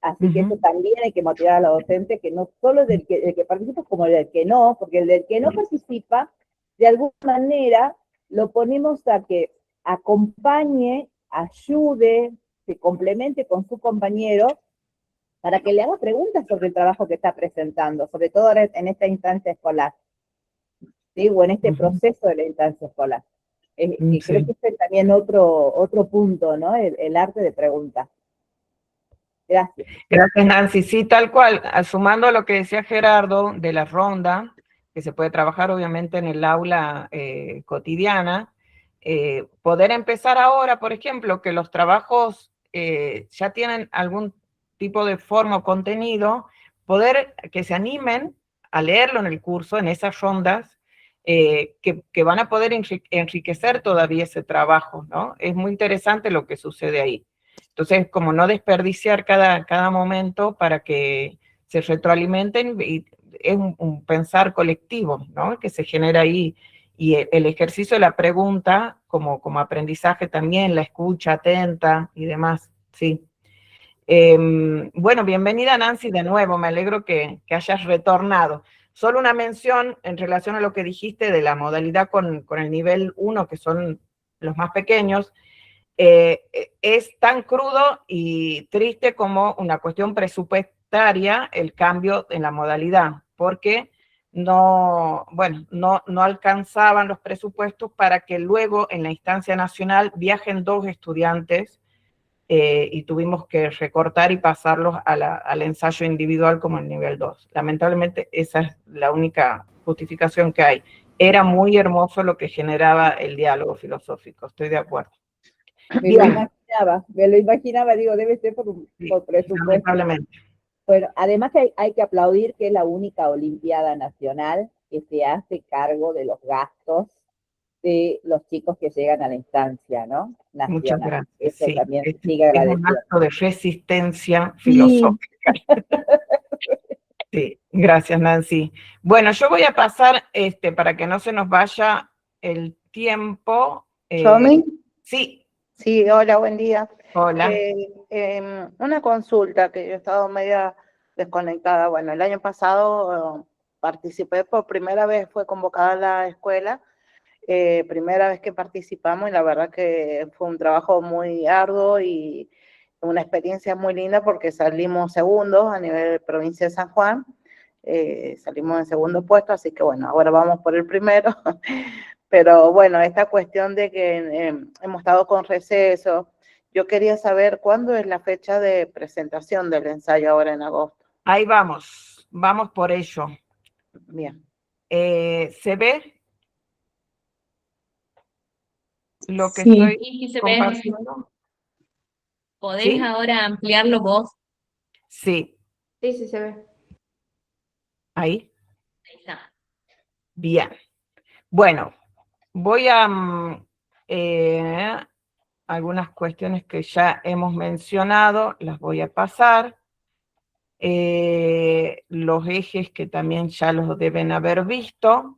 Así que eso también hay que motivar a los docentes, que no solo el que participa como el del que no, porque el del que no participa, de alguna manera, lo ponemos a que acompañe, ayude, se complemente con su compañero, para que le haga preguntas sobre el trabajo que está presentando, sobre todo en esta instancia escolar, ¿sí? O en este proceso de la instancia escolar. Sí. Creo que este es también otro punto, ¿no? El arte de preguntar. Gracias. Gracias, Nancy. Sí, tal cual, sumando a lo que decía Gerardo de la ronda, que se puede trabajar obviamente en el aula cotidiana, poder empezar ahora, por ejemplo, que los trabajos ya tienen algún tipo de forma o contenido, poder que se animen a leerlo en el curso, en esas rondas, que van a poder enriquecer todavía ese trabajo, ¿no? Es muy interesante lo que sucede ahí. Entonces, como no desperdiciar cada momento para que se retroalimenten, y es un pensar colectivo, ¿no? Que se genera ahí, y el ejercicio de la pregunta como aprendizaje también, la escucha atenta y demás, sí. Bueno, bienvenida Nancy de nuevo, me alegro que hayas retornado. Solo una mención en relación a lo que dijiste de la modalidad con el nivel 1, que son los más pequeños. Es tan crudo y triste como una cuestión presupuestaria el cambio en la modalidad, porque no alcanzaban los presupuestos para que luego en la instancia nacional viajen 2 estudiantes, y tuvimos que recortar y pasarlos al ensayo individual como el nivel 2. Lamentablemente esa es la única justificación que hay. Era muy hermoso lo que generaba el diálogo filosófico, estoy de acuerdo. Me lo imaginaba, digo, debe ser por presupuesto. Lamentablemente. Bueno, además hay que aplaudir que es la única Olimpiada Nacional que se hace cargo de los gastos de los chicos que llegan a la instancia, ¿no? Nacional. Muchas gracias. Eso sí, también es agradeciendo. un acto de resistencia filosófica. Sí, gracias, Nancy. Bueno, yo voy a pasar, para que no se nos vaya el tiempo. ¿Yomi? Sí. Sí, hola, buen día. Hola. Una consulta que yo he estado media desconectada. Bueno, el año pasado participé por primera vez, fue convocada a la escuela, primera vez que participamos y la verdad que fue un trabajo muy arduo y una experiencia muy linda porque salimos segundos a nivel provincia de San Juan, salimos en segundo puesto, así que bueno, ahora vamos por el primero. Pero bueno, esta cuestión de que hemos estado con receso, yo quería saber cuándo es la fecha de presentación del ensayo ahora en agosto. Ahí vamos por ello. Bien. ¿Se ve lo que Sí, estoy se ve. compartiendo? ¿Podés ¿Sí? ahora ampliarlo vos? Sí. Sí, se ve. Ahí. Ahí está. Bien. Bueno, voy a algunas cuestiones que ya hemos mencionado, las voy a pasar. Los ejes que también ya los deben haber visto.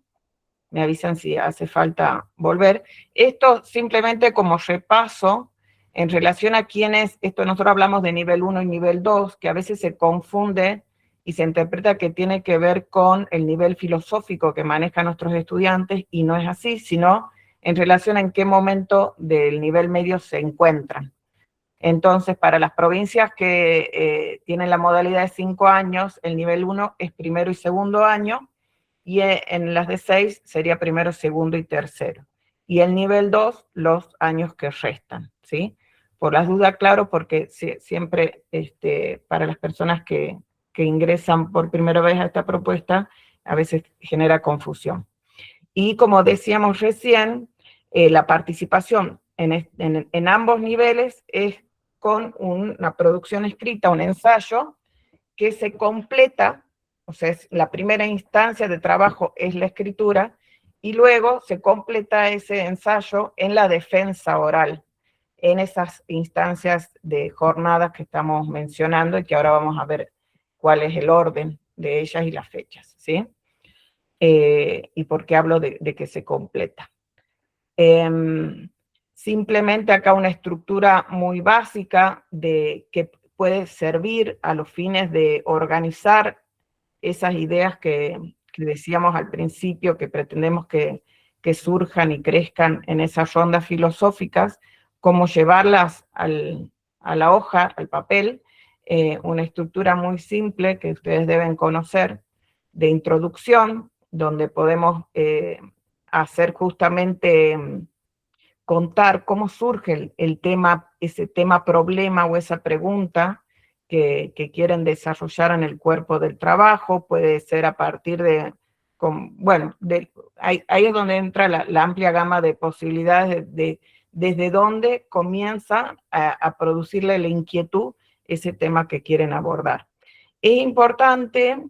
Me avisan si hace falta volver. Esto simplemente como repaso en relación a quienes, esto nosotros hablamos de nivel 1 y nivel 2, que a veces se confunde y se interpreta que tiene que ver con el nivel filosófico que manejan nuestros estudiantes, y no es así, sino en relación a en qué momento del nivel medio se encuentran. Entonces, para las provincias que tienen la modalidad de 5 años, el nivel 1 es primero y segundo año, y en las de 6 sería primero, segundo y tercero. Y el nivel 2, los años que restan, ¿sí? Por las dudas, claro, porque siempre para las personas que ingresan por primera vez a esta propuesta, a veces genera confusión. Y como decíamos recién, la participación en ambos niveles es con una producción escrita, un ensayo, que se completa, o sea, la primera instancia de trabajo es la escritura, y luego se completa ese ensayo en la defensa oral, en esas instancias de jornadas que estamos mencionando y que ahora vamos a ver cuál es el orden de ellas y las fechas, ¿sí? Y por qué hablo de que se completa. Simplemente acá una estructura muy básica que puede servir a los fines de organizar esas ideas que decíamos al principio, que pretendemos que surjan y crezcan en esas rondas filosóficas, cómo llevarlas a la hoja, al papel, una estructura muy simple que ustedes deben conocer, de introducción, donde podemos hacer justamente contar cómo surge el tema, ese tema problema o esa pregunta que quieren desarrollar en el cuerpo del trabajo. Puede ser a partir de, ahí es donde entra la amplia gama de posibilidades desde donde comienza a producirle la inquietud ese tema que quieren abordar. Es importante,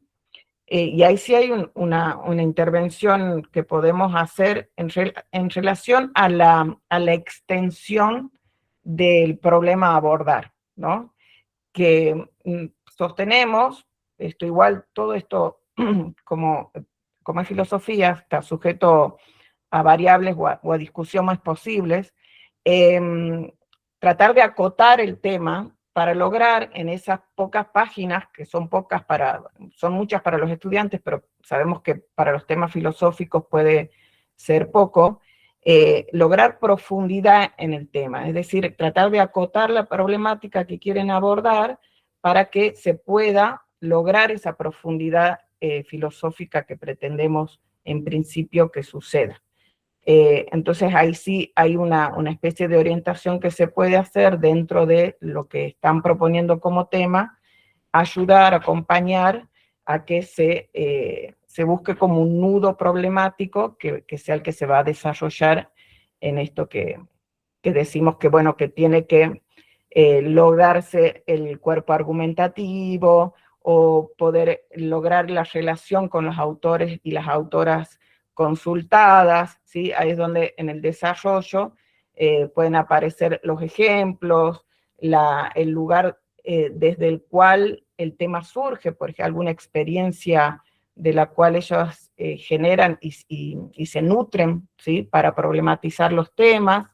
y ahí sí hay una intervención que podemos hacer en relación a la extensión del problema a abordar, ¿no? Que sostenemos, todo esto como es filosofía, está sujeto a variables o a discusiones posibles, tratar de acotar el tema para lograr en esas pocas páginas, que son muchas para los estudiantes, pero sabemos que para los temas filosóficos puede ser poco, lograr profundidad en el tema, es decir, tratar de acotar la problemática que quieren abordar para que se pueda lograr esa profundidad filosófica que pretendemos en principio que suceda. Entonces ahí sí hay una especie de orientación que se puede hacer dentro de lo que están proponiendo como tema, ayudar, acompañar a que se busque como un nudo problemático que sea el que se va a desarrollar en esto que decimos que, bueno, que tiene que lograrse el cuerpo argumentativo o poder lograr la relación con los autores y las autoras consultadas, ¿sí? Ahí es donde en el desarrollo pueden aparecer los ejemplos, el lugar desde el cual el tema surge, por ejemplo, alguna experiencia de la cual ellos generan y se nutren, ¿sí? Para problematizar los temas.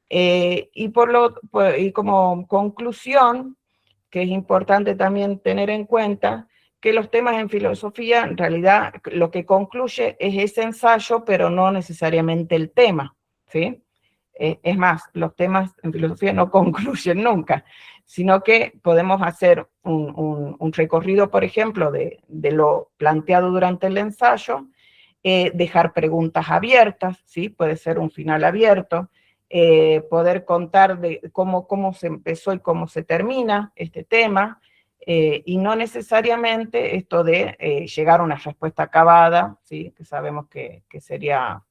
Y como conclusión, que es importante también tener en cuenta, que los temas en filosofía, en realidad, lo que concluye es ese ensayo, pero no necesariamente el tema, ¿sí? Es más, los temas en filosofía no concluyen nunca, sino que podemos hacer un recorrido, por ejemplo, de lo planteado durante el ensayo, dejar preguntas abiertas, ¿sí? Puede ser un final abierto, poder contar de cómo se empezó y cómo se termina este tema, y no necesariamente esto de llegar a una respuesta acabada, ¿sí? Que sabemos que sería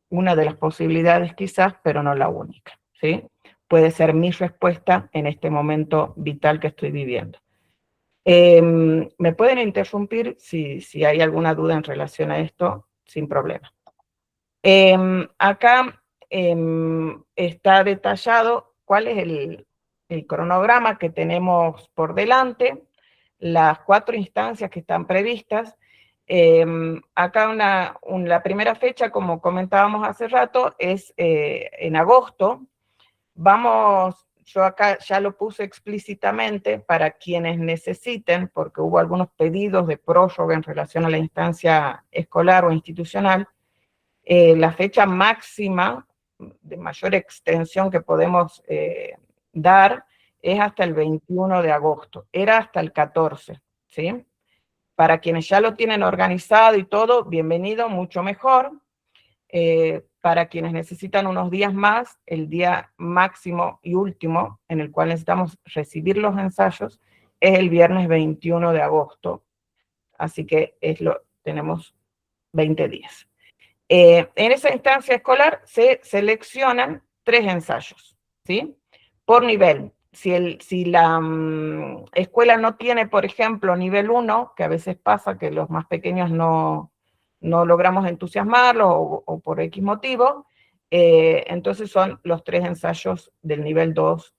una de las posibilidades quizás, pero no la única, ¿sí? Puede ser mi respuesta en este momento vital que estoy viviendo. Me pueden interrumpir si hay alguna duda en relación a esto, sin problema. Acá está detallado cuál es el cronograma que tenemos por delante, las 4 instancias que están previstas. Acá la primera fecha, como comentábamos hace rato, es en agosto. Yo acá ya lo puse explícitamente para quienes necesiten, porque hubo algunos pedidos de prórroga en relación a la instancia escolar o institucional. La fecha máxima de mayor extensión que podemos dar es hasta el 21 de agosto. Era hasta el 14, ¿sí? Para quienes ya lo tienen organizado y todo, bienvenido, mucho mejor. Para quienes necesitan unos días más, el día máximo y último en el cual necesitamos recibir los ensayos es el viernes 21 de agosto. Así que tenemos 20 días. En esa instancia escolar se seleccionan 3 ensayos, ¿sí? Por nivel. Si la escuela no tiene, por ejemplo, nivel 1, que a veces pasa que los más pequeños no logramos entusiasmarlos o por X motivo, entonces son los 3 ensayos del nivel 2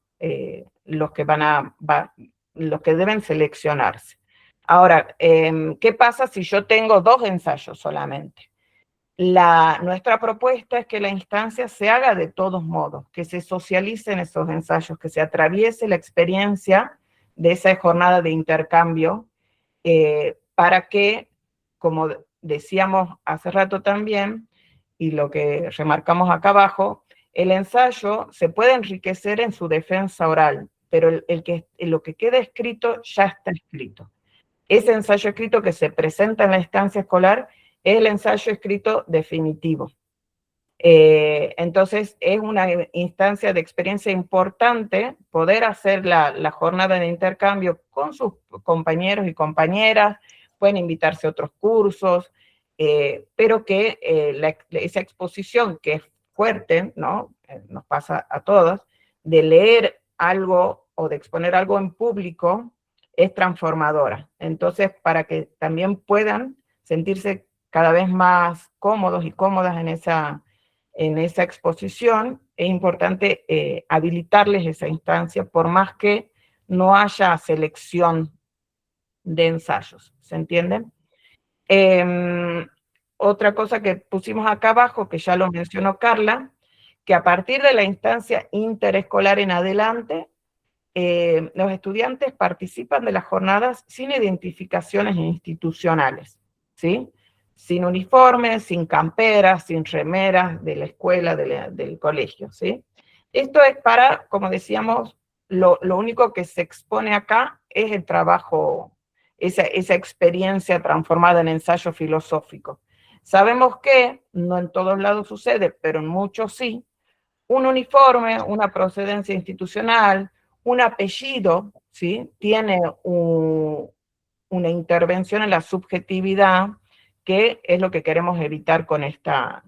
los que deben seleccionarse. Ahora, ¿qué pasa si yo tengo 2 ensayos solamente? Nuestra propuesta es que la instancia se haga de todos modos, que se socialicen esos ensayos, que se atraviese la experiencia de esa jornada de intercambio, para que, como decíamos hace rato también, y lo que remarcamos acá abajo, el ensayo se puede enriquecer en su defensa oral, pero lo que queda escrito ya está escrito. Ese ensayo escrito que se presenta en la instancia escolar es el ensayo escrito definitivo. Entonces, es una instancia de experiencia importante poder hacer la jornada de intercambio con sus compañeros y compañeras, pueden invitarse a otros cursos, pero que esa exposición que es fuerte, ¿no? Nos pasa a todos, de leer algo o de exponer algo en público, es transformadora. Entonces, para que también puedan sentirse cada vez más cómodos y cómodas en esa exposición, es importante habilitarles esa instancia, por más que no haya selección de ensayos, ¿se entienden? Otra cosa que pusimos acá abajo, que ya lo mencionó Carla, que a partir de la instancia interescolar en adelante, los estudiantes participan de las jornadas sin identificaciones institucionales, ¿sí? Sin uniformes, sin camperas, sin remeras de la escuela, del colegio, ¿sí? Esto es para, como decíamos, lo único que se expone acá es el trabajo, esa experiencia transformada en ensayo filosófico. Sabemos que, no en todos lados sucede, pero en muchos sí, un uniforme, una procedencia institucional, un apellido, ¿sí? Tiene una intervención en la subjetividad, que es lo que queremos evitar con estas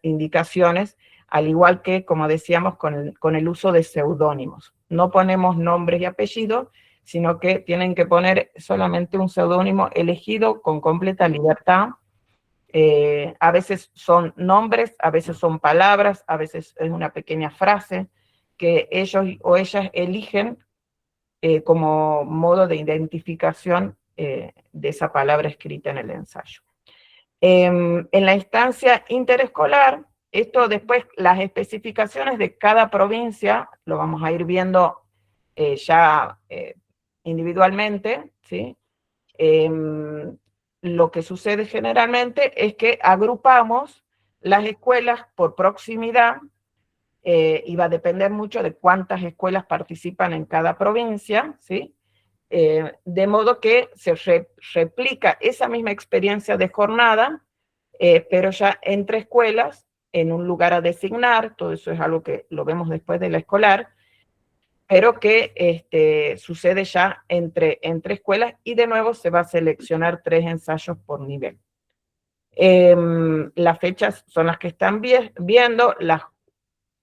indicaciones, al igual que, como decíamos, con el uso de seudónimos. No ponemos nombres y apellidos, sino que tienen que poner solamente un seudónimo elegido con completa libertad. A veces son nombres, a veces son palabras, a veces es una pequeña frase que ellos o ellas eligen como modo de identificación de esa palabra escrita en el ensayo. En la instancia interescolar, esto después, las especificaciones de cada provincia, lo vamos a ir viendo ya individualmente, ¿sí? Lo que sucede generalmente es que agrupamos las escuelas por proximidad, y va a depender mucho de cuántas escuelas participan en cada provincia, ¿sí? De modo que se replica esa misma experiencia de jornada, pero ya entre escuelas, en un lugar a designar. Todo eso es algo que lo vemos después de la escolar, pero que sucede ya entre escuelas, y de nuevo se va a seleccionar 3 ensayos por nivel. Las fechas son las que están viendo, las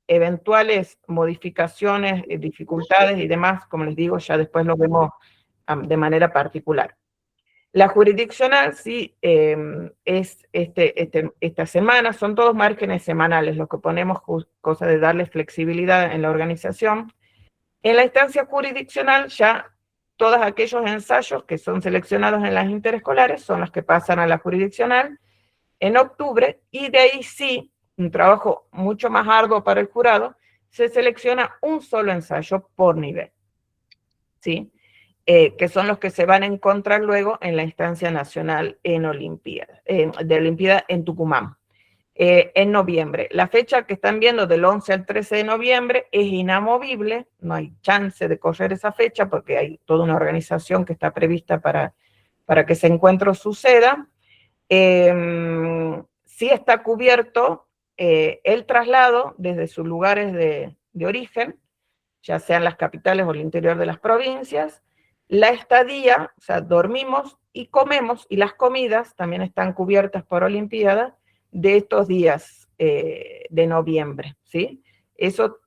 eventuales modificaciones, dificultades y demás, como les digo, ya después lo vemos de manera particular. La jurisdiccional sí es esta semana, son todos márgenes semanales, lo que ponemos, cosa de darle flexibilidad en la organización. En la instancia jurisdiccional ya todos aquellos ensayos que son seleccionados en las interescolares son los que pasan a la jurisdiccional en octubre, y de ahí sí, un trabajo mucho más arduo para el jurado, se selecciona un solo ensayo por nivel, ¿sí? Que son los que se van a encontrar luego en la instancia nacional en Olimpiada, de Olimpiada en Tucumán, en noviembre. La fecha que están viendo, del 11 al 13 de noviembre, es inamovible, no hay chance de correr esa fecha porque hay toda una organización que está prevista para que ese encuentro suceda. Sí está cubierto el traslado desde sus lugares de origen, ya sean las capitales o el interior de las provincias. La estadía, o sea, dormimos y comemos, y las comidas también están cubiertas por Olimpiada de estos días de noviembre, ¿sí?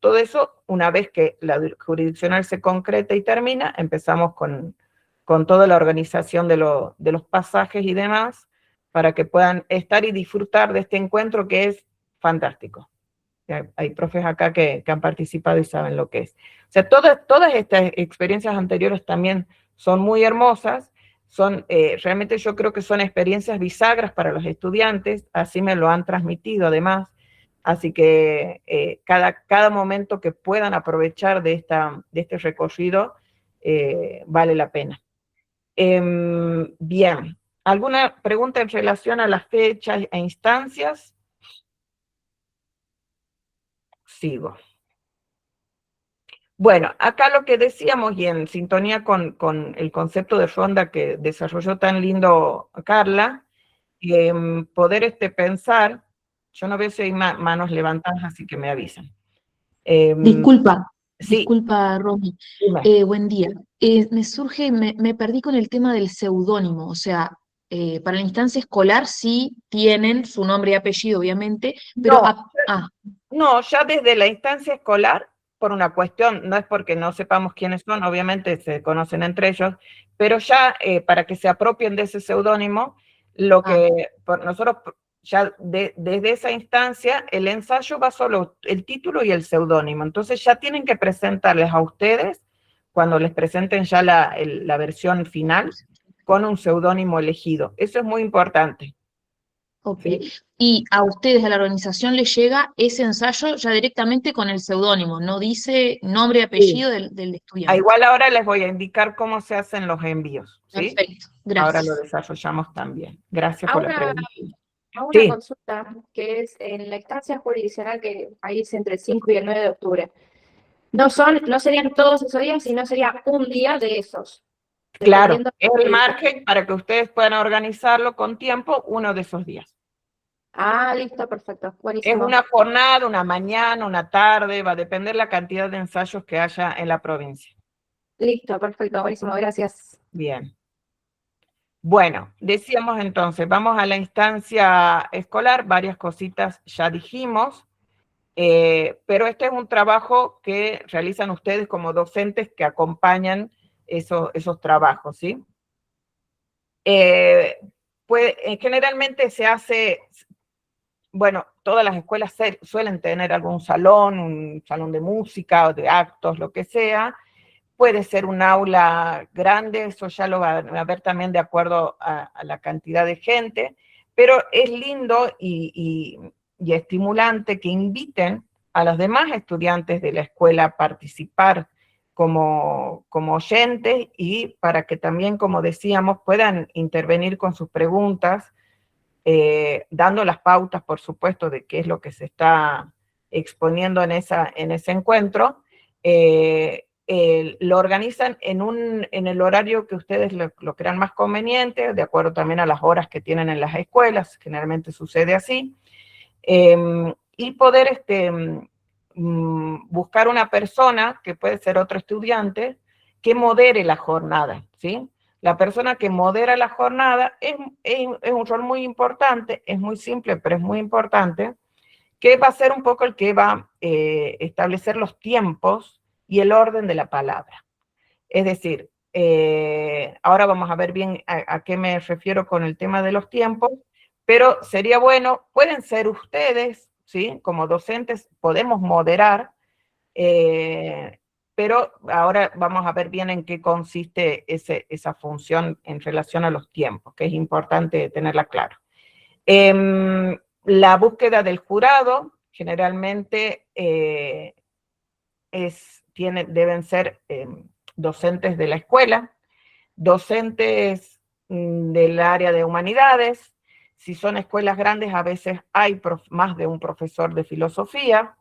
Todo eso, una vez que la jurisdiccional se concreta y termina, empezamos con toda la organización de los pasajes y demás, para que puedan estar y disfrutar de este encuentro que es fantástico. Hay profes acá que han participado y saben lo que es. O sea, todas estas experiencias anteriores también son muy hermosas, realmente yo creo que son experiencias bisagras para los estudiantes, así me lo han transmitido además, así que cada momento que puedan aprovechar de este recorrido vale la pena. Bien, ¿alguna pregunta en relación a las fechas e instancias? Sigo. Bueno, acá lo que decíamos, y en sintonía con el concepto de ronda que desarrolló tan lindo Carla, poder pensar, yo no veo si hay manos levantadas, así que me avisan. Disculpa, Sí, disculpa, Romy. dime. Buen día. Me perdí con el tema del seudónimo, o sea, para la instancia escolar sí tienen su nombre y apellido, obviamente, pero... No, ya desde la instancia escolar, por una cuestión, no es porque no sepamos quiénes son, obviamente se conocen entre ellos, pero ya para que se apropien de ese seudónimo, nosotros ya desde esa instancia, el ensayo va solo el título y el seudónimo, entonces ya tienen que presentarles a ustedes, cuando les presenten ya la versión final, con un seudónimo elegido. Eso es muy importante. Ok. ¿sí? Y a ustedes, a la organización, les llega ese ensayo ya directamente con el seudónimo, no dice nombre y apellido del estudiante. Igual ahora les voy a indicar cómo se hacen los envíos, ¿sí? Perfecto, Ahora lo gracias. desarrollamos también. Gracias por la Ahora, pregunta. hago una Sí, consulta que es en la instancia jurisdiccional que ahí es entre el 5 y el 9 de octubre. No serían todos esos días, sino sería un día de esos. claro, Dependiendo es el de- margen para que ustedes puedan organizarlo con tiempo uno de esos días. Ah, listo, perfecto. Es Buenísimo. una jornada, una mañana, una tarde, va a depender la cantidad de ensayos que haya en la provincia. Listo, perfecto, buenísimo, gracias. Bien. Bueno, decíamos entonces, vamos a la instancia escolar, varias cositas ya dijimos, pero este es un trabajo que realizan ustedes como docentes que acompañan esos trabajos, ¿sí? Generalmente se hace, bueno, todas las escuelas suelen tener algún salón, un salón de música o de actos, lo que sea. Puede ser un aula grande, eso ya lo va a ver también de acuerdo a la cantidad de gente, pero es lindo y estimulante que inviten a los demás estudiantes de la escuela a participar como oyentes y para que también, como decíamos, puedan intervenir con sus preguntas, dando las pautas, por supuesto, de qué es lo que se está exponiendo en ese encuentro. Lo organizan en el horario que ustedes lo crean más conveniente, de acuerdo también a las horas que tienen en las escuelas, generalmente sucede así, y poder buscar una persona, que puede ser otro estudiante, que modere la jornada, ¿sí? La persona que modera la jornada es un rol muy importante, es muy simple, pero es muy importante, que va a ser un poco el que va a establecer los tiempos y el orden de la palabra. Es decir, ahora vamos a ver bien a qué me refiero con el tema de los tiempos, pero sería bueno, pueden ser ustedes, ¿sí? Como docentes podemos moderar, pero ahora vamos a ver bien en qué consiste esa función en relación a los tiempos, que es importante tenerla claro. La búsqueda del jurado, generalmente deben ser docentes de la escuela, docentes del área de humanidades. Si son escuelas grandes, a veces hay más de un profesor de filosofía.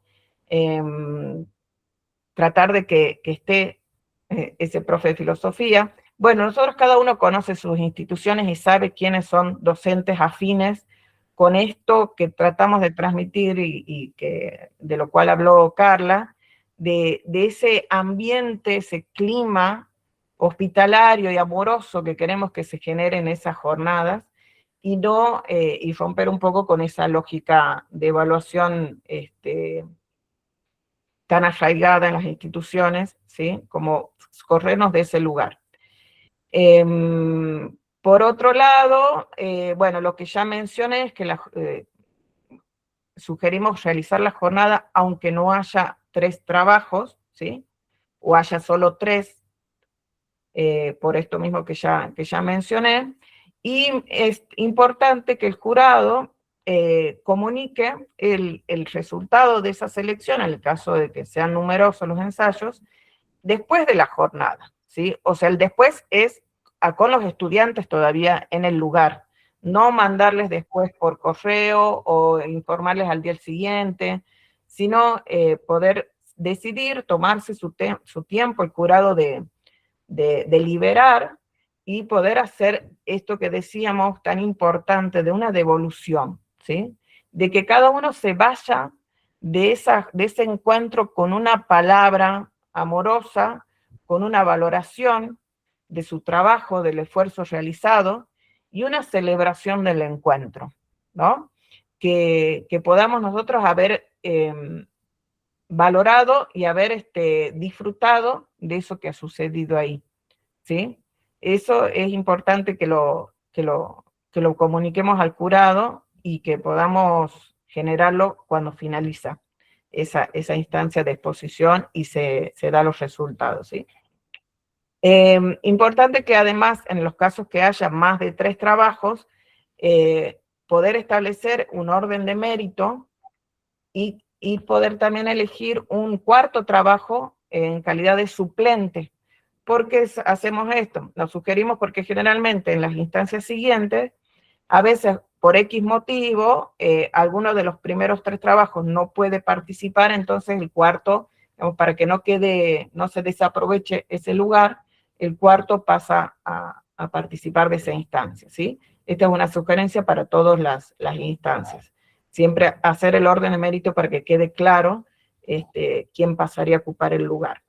Tratar de que esté ese profe de filosofía. Bueno, nosotros cada uno conoce sus instituciones y sabe quiénes son docentes afines con esto que tratamos de transmitir y de lo cual habló Carla, de ese ambiente, ese clima hospitalario y amoroso que queremos que se genere en esas jornadas y romper un poco con esa lógica de evaluación tan arraigada en las instituciones, ¿sí? Como corrernos de ese lugar. Por otro lado, bueno, lo que ya mencioné es que sugerimos realizar la jornada aunque no haya 3 trabajos, ¿sí? O haya solo 3, por esto mismo que ya mencioné. Y es importante que el jurado comunique el resultado de esa selección, en el caso de que sean numerosos los ensayos, después de la jornada, ¿sí? O sea, el después es con los estudiantes todavía en el lugar, no mandarles después por correo o informarles al día siguiente, sino poder decidir, tomarse su tiempo, el jurado de deliberar y poder hacer esto que decíamos tan importante de una devolución, ¿sí? De que cada uno se vaya de ese encuentro con una palabra amorosa, con una valoración de su trabajo, del esfuerzo realizado y una celebración del encuentro, ¿no? Que podamos nosotros haber valorado y haber disfrutado de eso que ha sucedido ahí, ¿sí? Eso es importante que lo comuniquemos al jurado y que podamos generarlo cuando finaliza esa instancia de exposición y se da los resultados, ¿sí? Importante que además, en los casos que haya más de 3 trabajos, poder establecer un orden de mérito y poder también elegir un cuarto trabajo en calidad de suplente. ¿Por qué hacemos esto? Lo sugerimos porque generalmente en las instancias siguientes, a veces por X motivo, alguno de los primeros 3 trabajos no puede participar, entonces el cuarto, digamos, para que no se desaproveche ese lugar, el cuarto pasa a participar de esa instancia, ¿sí? Esta es una sugerencia para todas las instancias. Siempre hacer el orden de mérito para que quede claro quién pasaría a ocupar el lugar.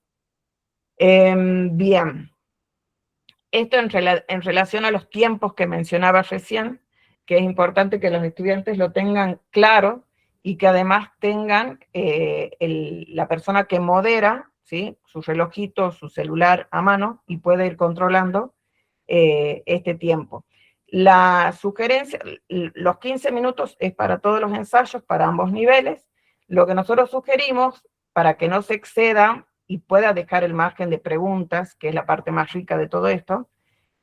Bien. Esto en relación a los tiempos que mencionaba recién, que es importante que los estudiantes lo tengan claro y que además tengan la persona que modera, ¿sí?, su relojito, su celular a mano y puede ir controlando este tiempo. La sugerencia, los 15 minutos es para todos los ensayos, para ambos niveles. Lo que nosotros sugerimos, para que no se exceda y pueda dejar el margen de preguntas, que es la parte más rica de todo esto,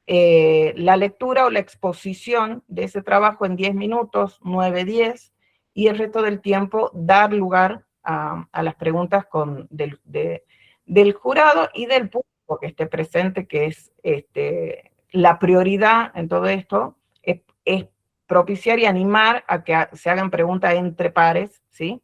la lectura o la exposición de ese trabajo en 10 minutos, 9, 10, y el resto del tiempo dar lugar a las preguntas del jurado y del público que esté presente, que es la prioridad en todo esto, es propiciar y animar a que se hagan preguntas entre pares, ¿sí?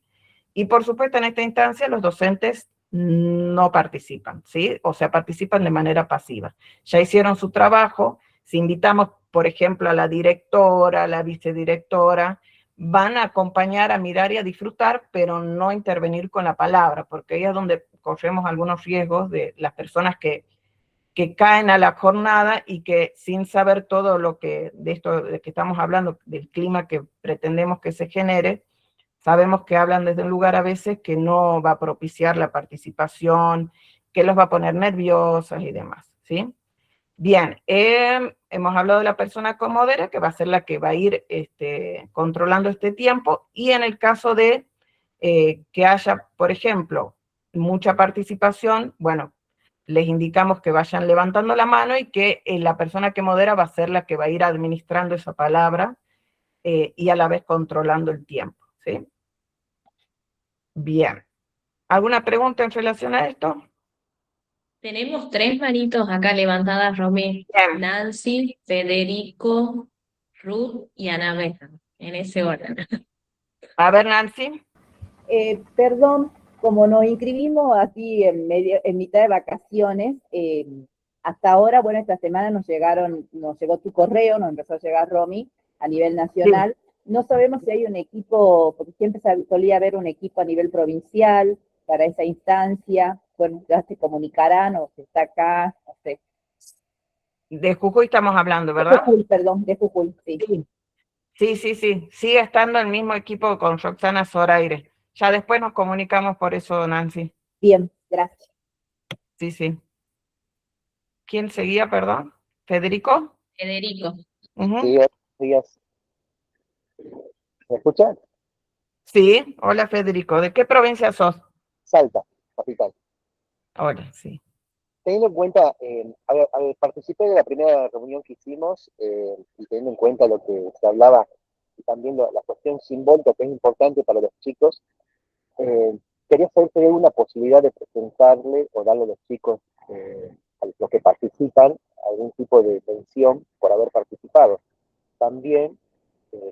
Y por supuesto en esta instancia los docentes no participan, ¿sí? O sea, participan de manera pasiva. Ya hicieron su trabajo, si invitamos, por ejemplo, a la directora, a la vicedirectora, van a acompañar, a mirar y a disfrutar, pero no intervenir con la palabra, porque ahí es donde corremos algunos riesgos de las personas que caen a la jornada y que sin saber todo lo que, de esto de que estamos hablando, del clima que pretendemos que se genere, sabemos que hablan desde un lugar a veces que no va a propiciar la participación, que los va a poner nerviosas y demás, ¿sí? Bien, hemos hablado de la persona que modera, que va a ser la que va a ir controlando este tiempo, y en el caso de que haya, por ejemplo, mucha participación, bueno, les indicamos que vayan levantando la mano y que la persona que modera va a ser la que va a ir administrando esa palabra y a la vez controlando el tiempo, ¿sí? Bien. ¿Alguna pregunta en relación a esto? Tenemos 3 manitos acá levantadas, Romy. Bien. Nancy, Federico, Ruth y Anabel, en ese orden. A ver, Nancy. Perdón, como nos inscribimos así en mitad de vacaciones, hasta ahora, bueno, esta semana nos llegó tu correo, nos empezó a llegar Romy a nivel nacional. Sí. No sabemos si hay un equipo, porque siempre solía haber un equipo a nivel provincial para esa instancia. Bueno, ya se comunicarán o se está acá, no sé. De Jujuy estamos hablando, ¿verdad? De Jujuy, perdón, de Jujuy, sí. Sí. Sigue estando el mismo equipo con Roxana Zoraire. Ya después nos comunicamos por eso, Nancy. Bien, gracias. Sí. ¿Quién seguía, perdón? ¿Federico? Federico. Sí, buenos días. ¿Me escuchan? Sí, hola Federico. ¿De qué provincia sos? Salta, capital. Hola, sí. Teniendo en cuenta, participé de la primera reunión que hicimos y teniendo en cuenta lo que se hablaba y también la cuestión simbólica que es importante para los chicos, quería saber si hay una posibilidad de presentarle o darle a los chicos, a los que participan, algún tipo de pensión por haber participado. También,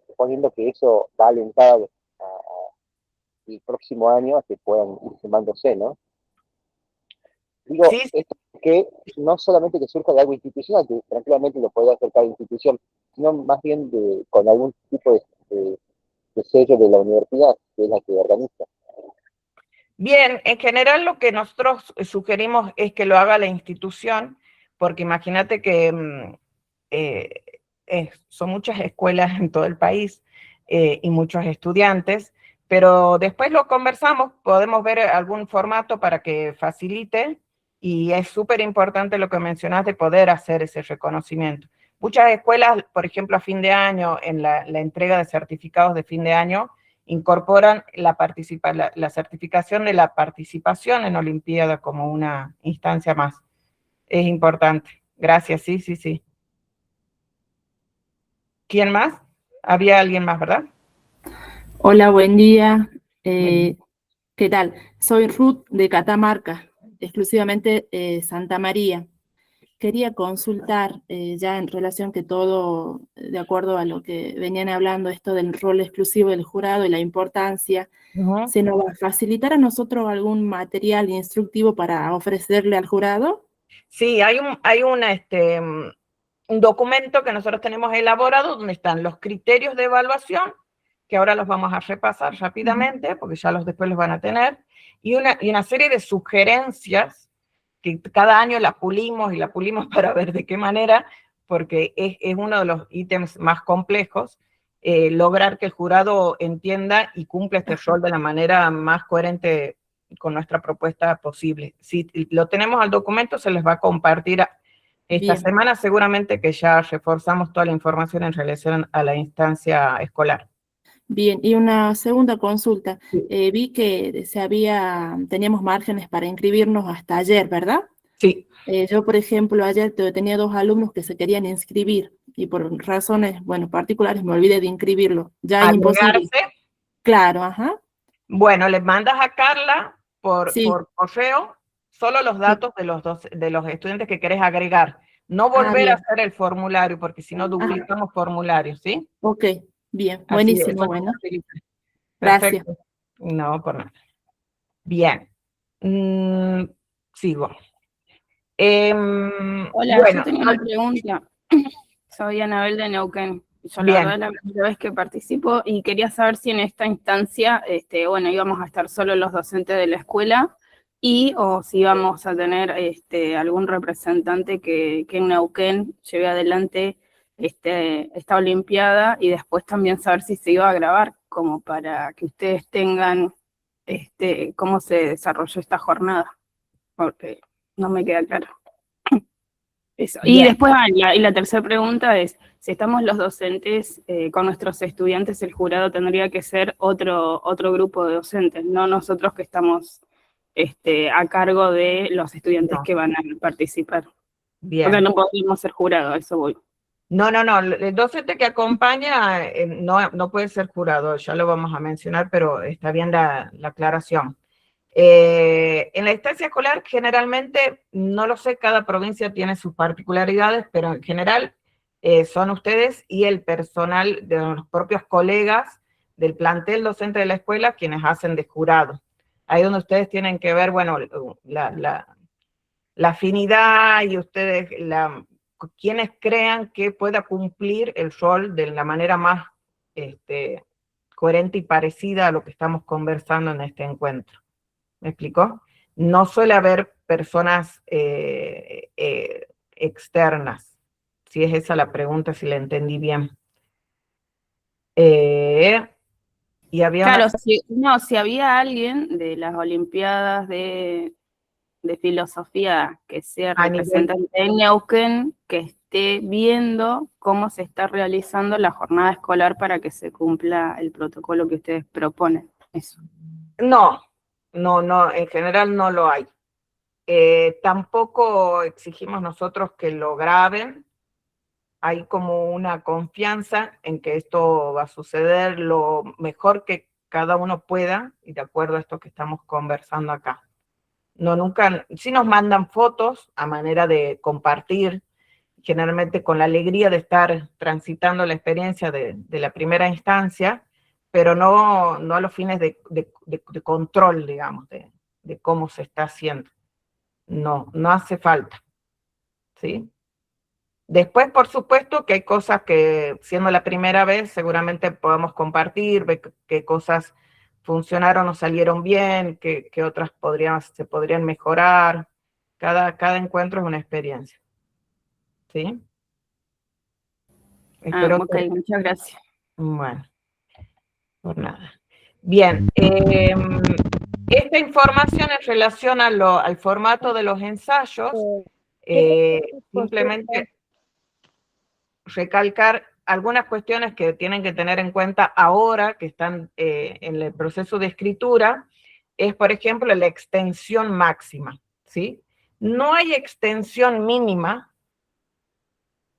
suponiendo que eso va a alentar el próximo año a que puedan ir sumándose, ¿no? Digo, Sí. esto que no solamente que surja de algo institucional, que tranquilamente lo puede hacer cada institución, sino más bien con algún tipo de sello de la universidad, que es la que organiza. Bien, en general lo que nosotros sugerimos es que lo haga la institución, porque imagínate que son muchas escuelas en todo el país y muchos estudiantes, pero después lo conversamos, podemos ver algún formato para que facilite, y es súper importante lo que mencionas de poder hacer ese reconocimiento. Muchas escuelas, por ejemplo, a fin de año, en la entrega de certificados de fin de año, incorporan la certificación de la participación en Olimpiada como una instancia más. Es importante. Gracias, sí. ¿Quién más? Había alguien más, ¿verdad? Hola, buen día. Buen ¿Qué tal? Soy Ruth de Catamarca, exclusivamente Santa María. Quería consultar ya en relación que todo, de acuerdo a lo que venían hablando, esto del rol exclusivo del jurado y la importancia, Ujú. ¿se nos va a facilitar a nosotros algún material instructivo para ofrecerle al jurado? Sí, hay un documento que nosotros tenemos elaborado donde están los criterios de evaluación, que ahora los vamos a repasar rápidamente, porque ya después los van a tener, y una serie de sugerencias que cada año la pulimos y la pulimos para ver de qué manera, porque es uno de los ítems más complejos, lograr que el jurado entienda y cumpla este rol de la manera más coherente con nuestra propuesta posible. Si lo tenemos al documento, se les va a compartir esta Bien. semana, seguramente que ya reforzamos toda la información en relación a la instancia escolar. Bien, y una segunda consulta. Vi que teníamos márgenes para inscribirnos hasta ayer, ¿verdad? Sí. Yo, por ejemplo, ayer tenía 2 alumnos que se querían inscribir y por razones, bueno, particulares me olvidé de inscribirlo. Ya es imposible. ¿Agregarse? Claro, ajá. Bueno, les mandas a Carla Sí. por correo solo los datos de los estudiantes que querés agregar. No volver bien. a hacer el formulario, porque si no duplicamos formularios, ¿sí? Ok, bien, Así, buenísimo, eso bueno. facilita. Gracias. Perfecto. No, por nada. Bien. Sigo. Hola, bueno, yo tenía una pregunta. Soy Anabel de Neuquén. Yo la Bien. verdad es la primera vez que participo y quería saber si en esta instancia, bueno, íbamos a estar solo los docentes de la escuela o si íbamos a tener algún representante que en Neuquén lleve adelante esta olimpiada y después también saber si se iba a grabar, como para que ustedes tengan cómo se desarrolló esta jornada, porque no me queda claro. Eso. Y Bien. después, la tercera pregunta es, si estamos los docentes con nuestros estudiantes, el jurado tendría que ser otro grupo de docentes, no nosotros que estamos a cargo de los estudiantes que van a participar. Bien. O sea, no podemos ser jurado, a eso voy. No, el docente que acompaña no puede ser jurado, ya lo vamos a mencionar, pero está bien la aclaración. En la instancia escolar, generalmente, no lo sé, cada provincia tiene sus particularidades, pero en general son ustedes y el personal de los propios colegas del plantel docente de la escuela quienes hacen de jurado. Ahí donde ustedes tienen que ver, bueno, la afinidad y ustedes, quienes crean que pueda cumplir el rol de la manera más coherente y parecida a lo que estamos conversando en este encuentro. ¿Me explicó? No suele haber personas externas. Si es esa la pregunta, si la entendí bien. Y había claro, si había alguien de las Olimpiadas de filosofía que sea representante de Neuquén, que esté viendo cómo se está realizando la jornada escolar para que se cumpla el protocolo que ustedes proponen. Eso. No, en general no lo hay. Tampoco exigimos nosotros que lo graben. Hay como una confianza en que esto va a suceder lo mejor que cada uno pueda y de acuerdo a esto que estamos conversando acá. No, nunca, sí nos mandan fotos a manera de compartir, generalmente con la alegría de estar transitando la experiencia de la primera instancia, pero no a los fines de control, digamos, de cómo se está haciendo. No hace falta, ¿sí? Después, por supuesto, que hay cosas que, siendo la primera vez, seguramente podamos compartir, ver qué cosas funcionaron o salieron bien, qué otras se podrían mejorar. Cada encuentro es una experiencia. ¿Sí? Espero Ok, muchas gracias. Bueno, por nada. Bien, esta información en relación al formato de los ensayos, simplemente recalcar algunas cuestiones que tienen que tener en cuenta ahora que están en el proceso de escritura, es por ejemplo la extensión máxima, ¿sí? No hay extensión mínima,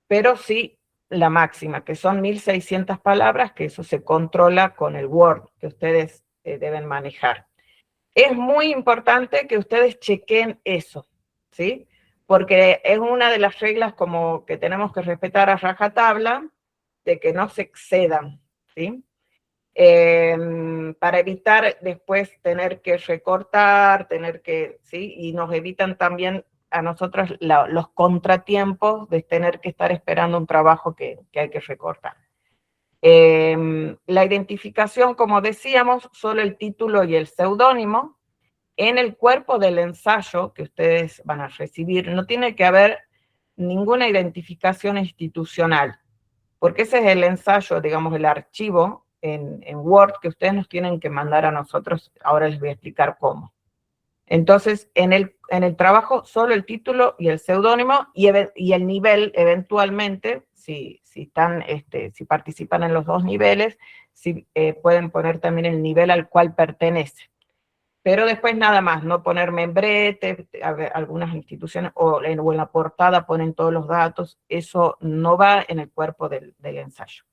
pero sí la máxima, que son 1600 palabras, que eso se controla con el Word que ustedes deben manejar. Es muy importante que ustedes chequen eso, ¿sí? Porque es una de las reglas como que tenemos que respetar a rajatabla, de que no se excedan, ¿sí? Para evitar después tener que recortar, ¿sí? Y nos evitan también a nosotros los contratiempos de tener que estar esperando un trabajo que hay que recortar. La identificación, como decíamos, solo el título y el seudónimo. En el cuerpo del ensayo que ustedes van a recibir no tiene que haber ninguna identificación institucional, porque ese es el ensayo, digamos, el archivo en Word que ustedes nos tienen que mandar a nosotros. Ahora les voy a explicar cómo. Entonces, en el trabajo, solo el título y el seudónimo y el nivel, eventualmente, si participan en los dos niveles, pueden poner también el nivel al cual pertenece. Pero después nada más, no poner membrete, algunas instituciones, o en la portada ponen todos los datos, eso no va en el cuerpo del ensayo.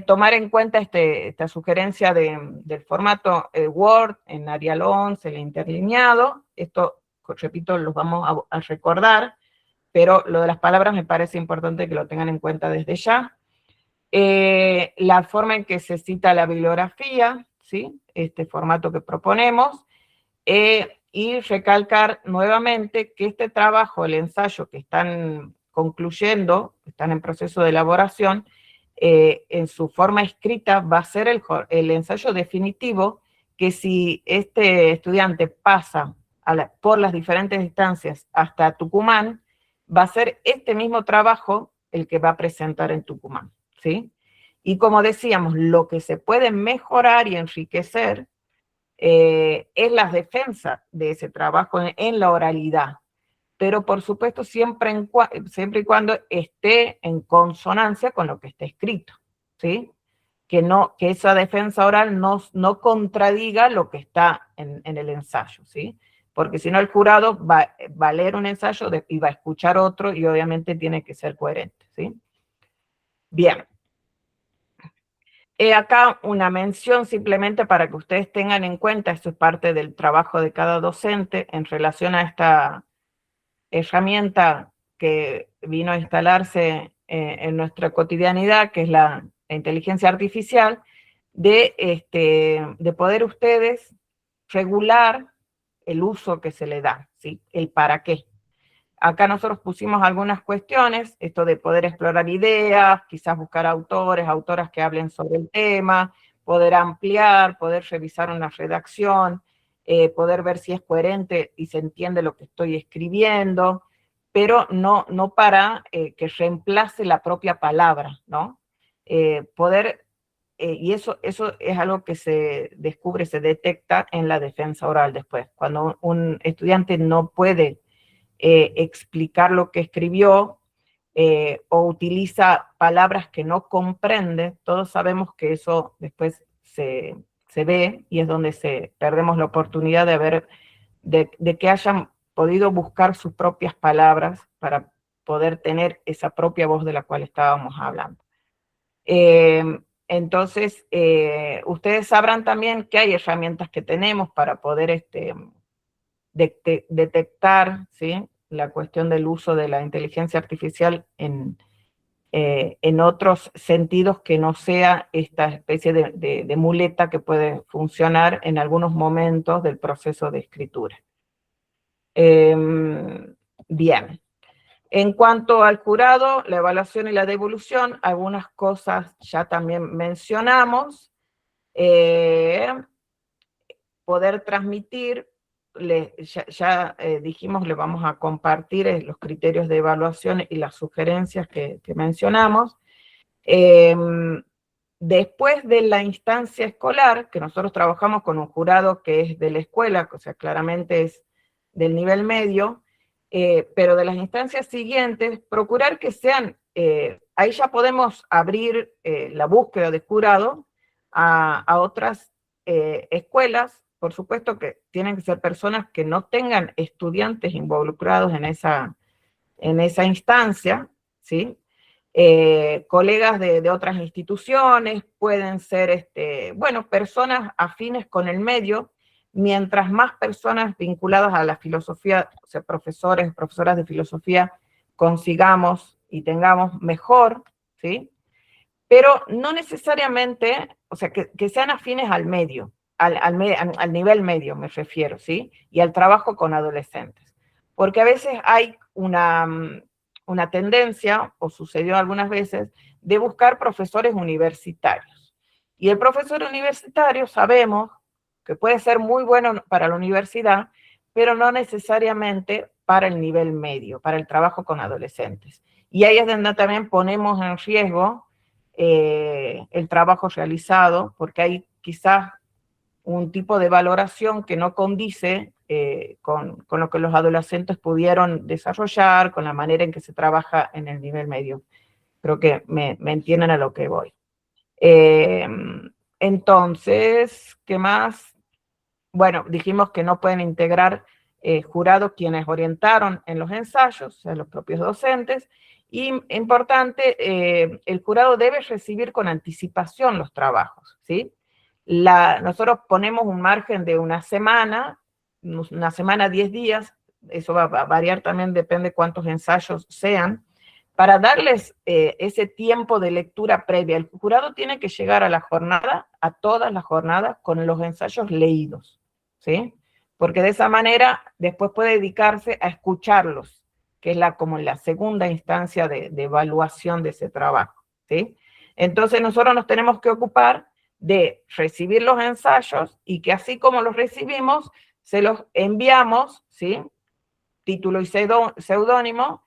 Tomar en cuenta esta sugerencia del formato Word en Arial 11, el interlineado, esto, repito, los vamos a recordar, pero lo de las palabras me parece importante que lo tengan en cuenta desde ya. La forma en que se cita la bibliografía, ¿sí? Este formato que proponemos, y recalcar nuevamente que este trabajo, el ensayo que están concluyendo, están en proceso de elaboración, en su forma escrita va a ser el ensayo definitivo, que si este estudiante pasa por las diferentes instancias hasta Tucumán, va a ser este mismo trabajo el que va a presentar en Tucumán, ¿sí? Y como decíamos, lo que se puede mejorar y enriquecer es la defensa de ese trabajo en la oralidad, pero por supuesto siempre y cuando esté en consonancia con lo que está escrito, ¿sí? Que esa defensa oral no contradiga lo que está en el ensayo, ¿sí? Porque si no el jurado va a leer un ensayo y va a escuchar otro, y obviamente tiene que ser coherente, ¿sí? Bien. Acá una mención simplemente para que ustedes tengan en cuenta, esto es parte del trabajo de cada docente en relación a esta herramienta que vino a instalarse en nuestra cotidianidad, que es la inteligencia artificial, de poder ustedes regular el uso que se le da, ¿sí? El para qué. Acá nosotros pusimos algunas cuestiones, esto de poder explorar ideas, quizás buscar autoras que hablen sobre el tema, poder ampliar, poder revisar una redacción, poder ver si es coherente y se entiende lo que estoy escribiendo, pero no para que reemplace la propia palabra, ¿no? Y eso es algo que se descubre, se detecta en la defensa oral después. Cuando un estudiante no puede explicar lo que escribió, o utiliza palabras que no comprende, todos sabemos que eso después se ve, y es donde perdemos la oportunidad de que hayan podido buscar sus propias palabras para poder tener esa propia voz de la cual estábamos hablando. Entonces, ustedes sabrán también que hay herramientas que tenemos para poder detectar, ¿sí?, la cuestión del uso de la inteligencia artificial en otros sentidos que no sea esta especie de muleta que puede funcionar en algunos momentos del proceso de escritura. Bien. En cuanto al jurado, la evaluación y la devolución, algunas cosas ya también mencionamos. Poder transmitir, ya dijimos, le vamos a compartir los criterios de evaluación y las sugerencias que mencionamos. Después de la instancia escolar, que nosotros trabajamos con un jurado que es de la escuela, o sea, claramente es del nivel medio, pero de las instancias siguientes, procurar que sean, ahí ya podemos abrir la búsqueda de jurado a otras escuelas. Por supuesto que tienen que ser personas que no tengan estudiantes involucrados en esa instancia, ¿sí? colegas de otras instituciones, pueden ser, bueno, personas afines con el medio. Mientras más personas vinculadas a la filosofía, o sea, profesores, profesoras de filosofía, consigamos y tengamos, mejor, ¿sí? Pero no necesariamente, o sea, que sean afines al medio, al nivel medio me refiero, ¿sí? Y al trabajo con adolescentes. Porque a veces hay una tendencia, o sucedió algunas veces, de buscar profesores universitarios. Y el profesor universitario sabemos que puede ser muy bueno para la universidad, pero no necesariamente para el nivel medio, para el trabajo con adolescentes. Y ahí es donde también ponemos en riesgo el trabajo realizado, porque hay quizás un tipo de valoración que no condice con lo que los adolescentes pudieron desarrollar, con la manera en que se trabaja en el nivel medio. Creo que me entienden a lo que voy. Entonces, ¿qué más? Bueno, dijimos que no pueden integrar jurados quienes orientaron en los ensayos, o sea, los propios docentes, y importante, el jurado debe recibir con anticipación los trabajos, ¿sí? Nosotros ponemos un margen de una semana, 10 días, eso va a variar también, depende cuántos ensayos sean, para darles ese tiempo de lectura previa. El jurado tiene que llegar a la jornada, a todas las jornadas, con los ensayos leídos, ¿sí? Porque de esa manera después puede dedicarse a escucharlos, que es como la segunda instancia de evaluación de ese trabajo, ¿sí? Entonces nosotros nos tenemos que ocupar de recibir los ensayos y que así como los recibimos, se los enviamos, ¿sí? Título y seudónimo,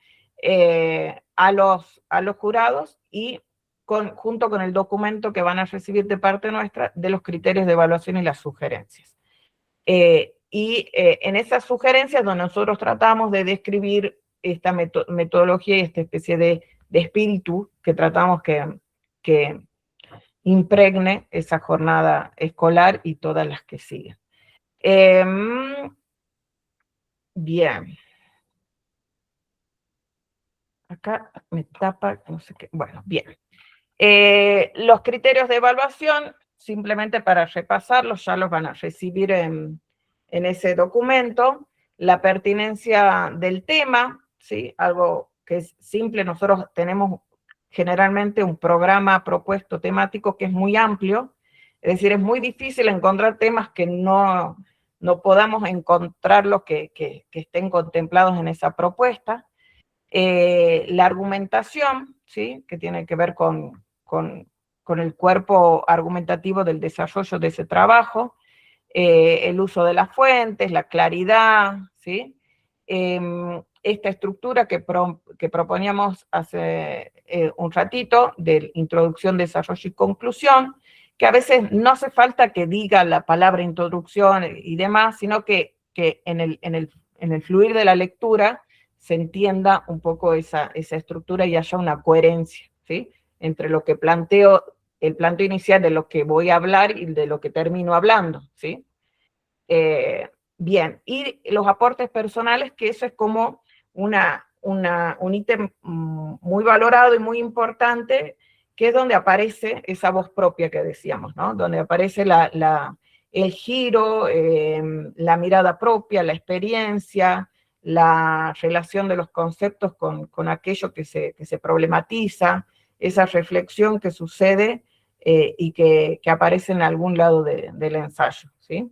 a los jurados y junto con el documento que van a recibir de parte nuestra de los criterios de evaluación y las sugerencias. En esas sugerencias donde nosotros tratamos de describir esta metodología y esta especie de espíritu que tratamos que impregne esa jornada escolar y todas las que siguen. Bien. Acá me tapa, no sé qué. Bueno, bien. Los criterios de evaluación, simplemente para repasarlos, ya los van a recibir en ese documento. La pertinencia del tema, ¿sí? Algo que es simple. Nosotros tenemos generalmente un programa propuesto temático que es muy amplio. Es decir, es muy difícil encontrar temas que no podamos encontrar los que estén contemplados en esa propuesta. La argumentación, ¿sí? Que tiene que ver con el cuerpo argumentativo del desarrollo de ese trabajo, el uso de las fuentes, la claridad, ¿sí? Esta estructura que proponíamos hace un ratito, de introducción, desarrollo y conclusión, que a veces no hace falta que diga la palabra introducción y demás, sino que en el fluir de la lectura se entienda un poco esa estructura y haya una coherencia, ¿sí? Entre lo que planteo, el planteo inicial de lo que voy a hablar y de lo que termino hablando, ¿sí? Bien, y los aportes personales, que eso es como un ítem muy valorado y muy importante, que es donde aparece esa voz propia que decíamos, ¿no? Donde aparece el giro, la mirada propia, la experiencia, la relación de los conceptos con aquello que se problematiza, esa reflexión que sucede y que aparece en algún lado del ensayo, ¿sí?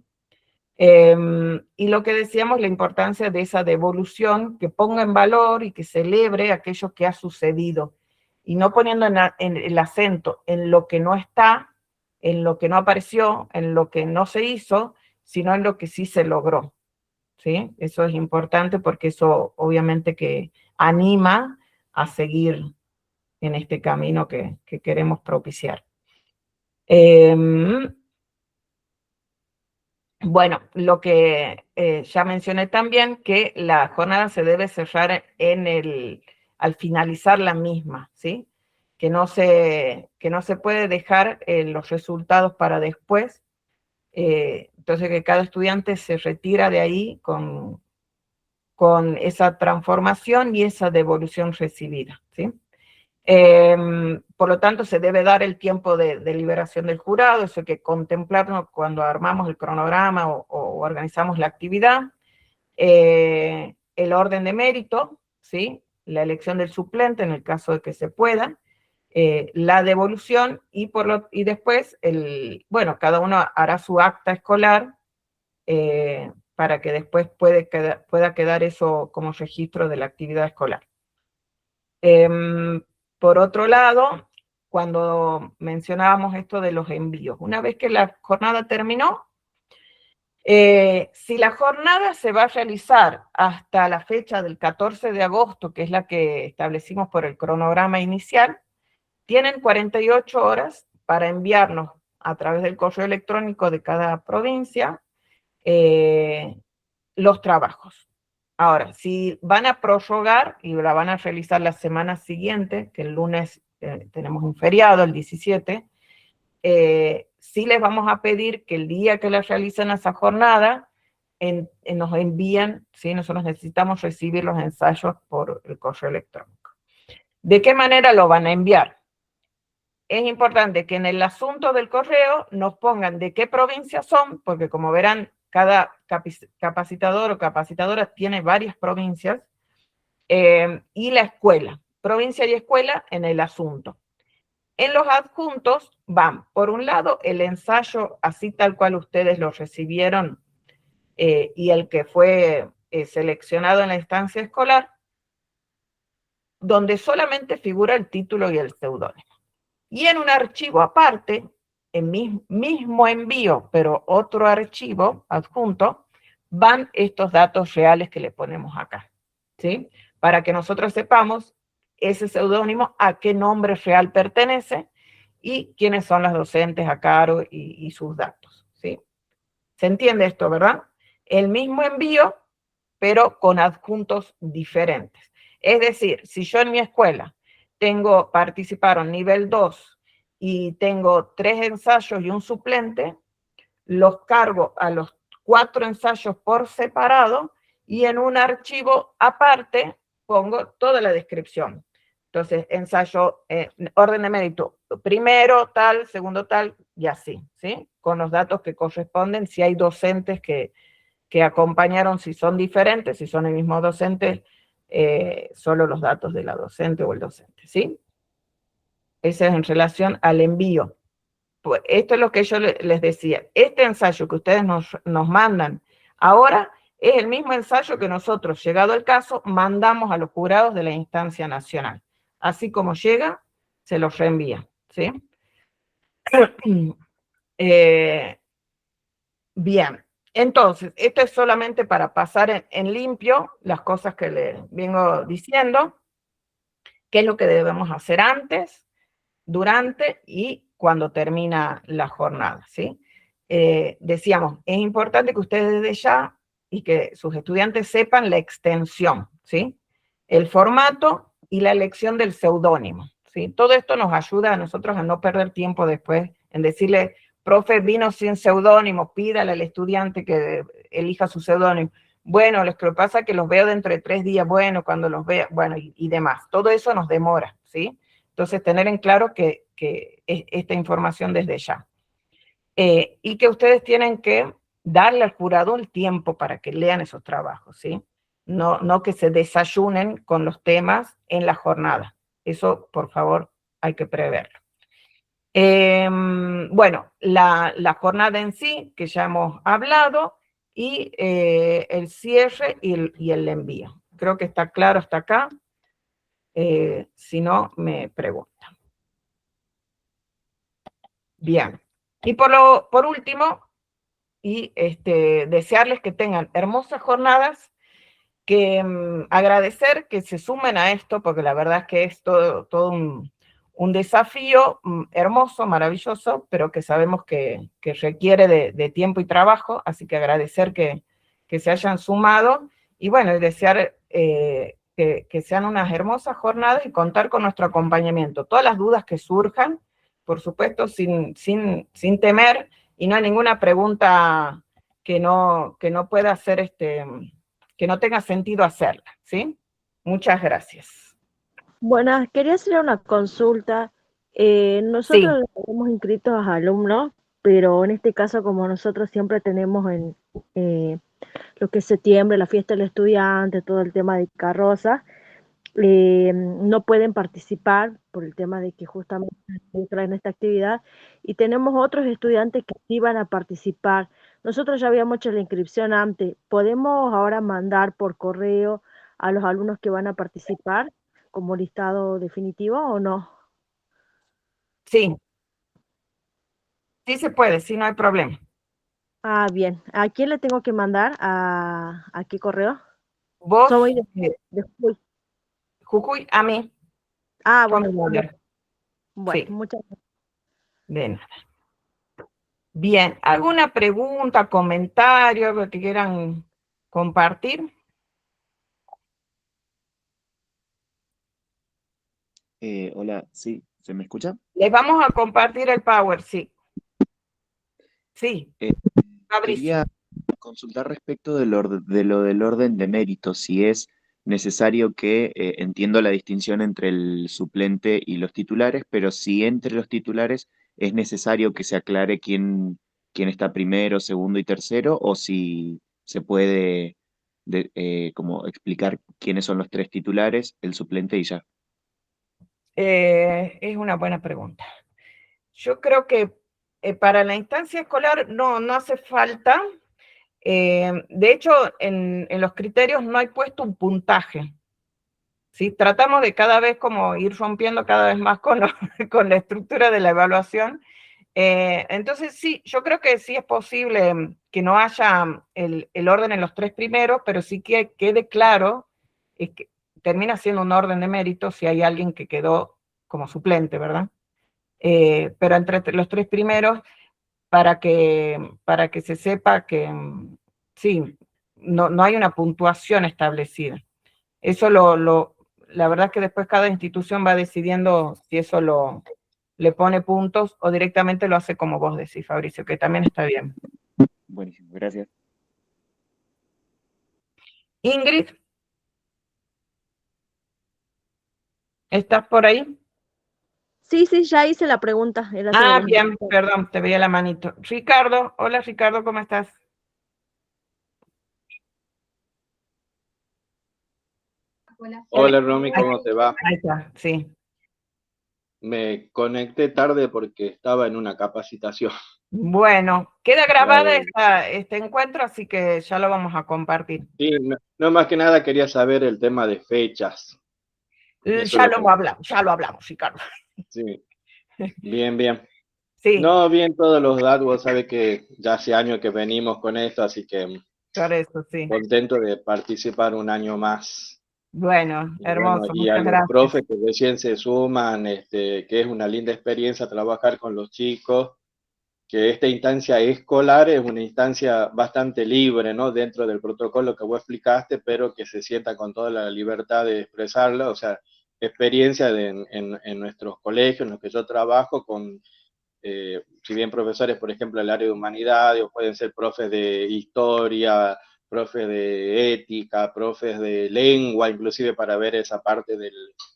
Y lo que decíamos, la importancia de esa devolución, que ponga en valor y que celebre aquello que ha sucedido, y no poniendo en el acento en lo que no está, en lo que no apareció, en lo que no se hizo, sino en lo que sí se logró, ¿sí? Eso es importante porque eso obviamente que anima a seguir en este camino que queremos propiciar. Bueno, lo que ya mencioné también, que la jornada se debe cerrar al finalizar la misma, ¿sí? Que no se puede dejar los resultados para después. Entonces que cada estudiante se retira de ahí con esa transformación y esa devolución recibida, ¿sí? Por lo tanto, se debe dar el tiempo de liberación del jurado, eso hay que contemplarlo cuando armamos el cronograma o organizamos la actividad. El orden de mérito, ¿sí? La elección del suplente en el caso de que se pueda, la devolución y después, bueno, cada uno hará su acta escolar para que después pueda quedar eso como registro de la actividad escolar. Por otro lado, cuando mencionábamos esto de los envíos, una vez que la jornada terminó, si la jornada se va a realizar hasta la fecha del 14 de agosto, que es la que establecimos por el cronograma inicial, tienen 48 horas para enviarnos a través del correo electrónico de cada provincia los trabajos. Ahora, si van a prorrogar y la van a realizar la semana siguiente, que el lunes tenemos un feriado, el 17, sí les vamos a pedir que el día que les realicen esa jornada, nos envíen, ¿sí? Nosotros necesitamos recibir los ensayos por el correo electrónico. ¿De qué manera lo van a enviar? Es importante que en el asunto del correo nos pongan de qué provincia son, porque como verán, cada capacitador o capacitadora tiene varias provincias, y la escuela, provincia y escuela en el asunto. En los adjuntos van, por un lado, el ensayo así tal cual ustedes lo recibieron y el que fue seleccionado en la instancia escolar, donde solamente figura el título y el seudónimo. Y en un archivo aparte, en mismo envío, pero otro archivo adjunto, van estos datos reales que le ponemos acá, ¿sí? Para que nosotros sepamos ese seudónimo a qué nombre real pertenece y quiénes son las docentes a cargo y sus datos, ¿sí? ¿Se entiende esto, verdad? El mismo envío, pero con adjuntos diferentes. Es decir, si yo en mi escuela participaron nivel 2 y tengo 3 ensayos y un suplente, los cargo a los 4 ensayos por separado y en un archivo aparte pongo toda la descripción. Entonces, ensayo, orden de mérito, primero tal, segundo tal, y así, ¿sí? Con los datos que corresponden, si hay docentes que acompañaron, si son diferentes, si son el mismo docente, solo los datos de la docente o el docente, ¿sí? Ese es en relación al envío. Pues esto es lo que yo les decía. Este ensayo que ustedes nos mandan ahora es el mismo ensayo que nosotros, llegado el caso, mandamos a los jurados de la instancia nacional. Así como llega, se los reenvía, ¿sí? Bien, entonces, esto es solamente para pasar en limpio las cosas que les vengo diciendo, qué es lo que debemos hacer antes, durante y cuando termina la jornada, ¿sí? Decíamos, es importante que ustedes desde ya y que sus estudiantes sepan la extensión, ¿sí? El formato y la elección del seudónimo, ¿sí? Todo esto nos ayuda a nosotros a no perder tiempo después en decirle, profe, vino sin seudónimo, pídale al estudiante que elija su seudónimo. Bueno, lo que pasa es que los veo dentro de 3 días, bueno, cuando los vea, bueno, y demás. Todo eso nos demora, ¿sí? Entonces, tener en claro que es esta información desde ya. Y que ustedes tienen que darle al jurado el tiempo para que lean esos trabajos, ¿sí? No que se desayunen con los temas en la jornada. Eso, por favor, hay que preverlo. Bueno, la jornada en sí, que ya hemos hablado, y el cierre y el envío. Creo que está claro hasta acá. Si no, me preguntan. Bien. Y por último, desearles que tengan hermosas jornadas, que agradecer que se sumen a esto, porque la verdad es que es todo un desafío hermoso, maravilloso, pero que sabemos que requiere de tiempo y trabajo, así que agradecer que se hayan sumado, y bueno, y desear que sean unas hermosas jornadas y contar con nuestro acompañamiento. Todas las dudas que surjan, por supuesto, sin temer, y no hay ninguna pregunta que no pueda hacer, que no tenga sentido hacerla, ¿sí? Muchas gracias. Buenas, quería hacer una consulta. Sí, Nosotros estamos inscritos a alumnos, pero en este caso, como nosotros siempre tenemos en lo que es septiembre, la fiesta del estudiante, todo el tema de carrozas, no pueden participar por el tema de que justamente traen esta actividad y tenemos otros estudiantes que sí van a participar. Nosotros ya habíamos hecho la inscripción antes. ¿Podemos ahora mandar por correo a los alumnos que van a participar como listado definitivo o no? sí, sí se puede, sí, no hay problema. Ah, bien. ¿A quién le tengo que mandar? ¿A qué correo? Vos, Soy de Jujuy. Jujuy, a mí, Ah, con bueno, mi mayor. bueno, Sí, muchas gracias. de nada. Bien, ¿alguna pregunta, comentario, algo que quieran compartir? Hola, sí, ¿se me escucha? Les vamos a compartir el Power, sí. Sí, Fabricio. Quería consultar respecto de lo del orden de mérito, si es necesario que, entiendo la distinción entre el suplente y los titulares, pero si entre los titulares es necesario que se aclare quién está primero, segundo y tercero, o si se puede como explicar quiénes son los tres titulares, el suplente y ya. Es una buena pregunta. Yo creo que para la instancia escolar no hace falta. De hecho, en los criterios no hay puesto un puntaje. ¿Sí? Tratamos de cada vez como ir rompiendo cada vez más con la estructura de la evaluación. Entonces sí, yo creo que sí es posible que no haya el orden en los tres primeros, pero sí que quede claro que termina siendo un orden de mérito si hay alguien que quedó como suplente, ¿verdad? Pero entre los tres primeros, para que se sepa que sí, no hay una puntuación establecida. Eso la verdad es que después cada institución va decidiendo si eso le pone puntos o directamente lo hace como vos decís, Fabricio, que también está bien. Buenísimo, gracias. Ingrid, ¿estás por ahí? Sí, ya hice la pregunta. Era sobre Ah, los bien, méritos. perdón, te veía la manito. Ricardo, hola Ricardo, ¿cómo estás? Hola Romy, ¿cómo te va? Ahí está, sí. Me conecté tarde porque estaba en una capacitación. Bueno, queda grabada Claro. este encuentro, así que ya lo vamos a compartir. Sí, no más que nada quería saber el tema de fechas. Eso Ya es lo hablamos, Ricardo. Sí, bien. Sí, No, bien todos los datos, vos sabés que ya hace años que venimos con esto, así que por eso, sí. contento de participar un año más. Bueno, hermoso, Y a muchas los gracias. profes que recién se suman, que es una linda experiencia trabajar con los chicos, que esta instancia escolar es una instancia bastante libre, ¿no? Dentro del protocolo que vos explicaste, pero que se sienta con toda la libertad de expresarlo, o sea, experiencia en nuestros colegios, en los que yo trabajo, con, si bien profesores, por ejemplo, del área de humanidades, o pueden ser profes de historia, profes de ética, profes de lengua, inclusive para ver esa parte de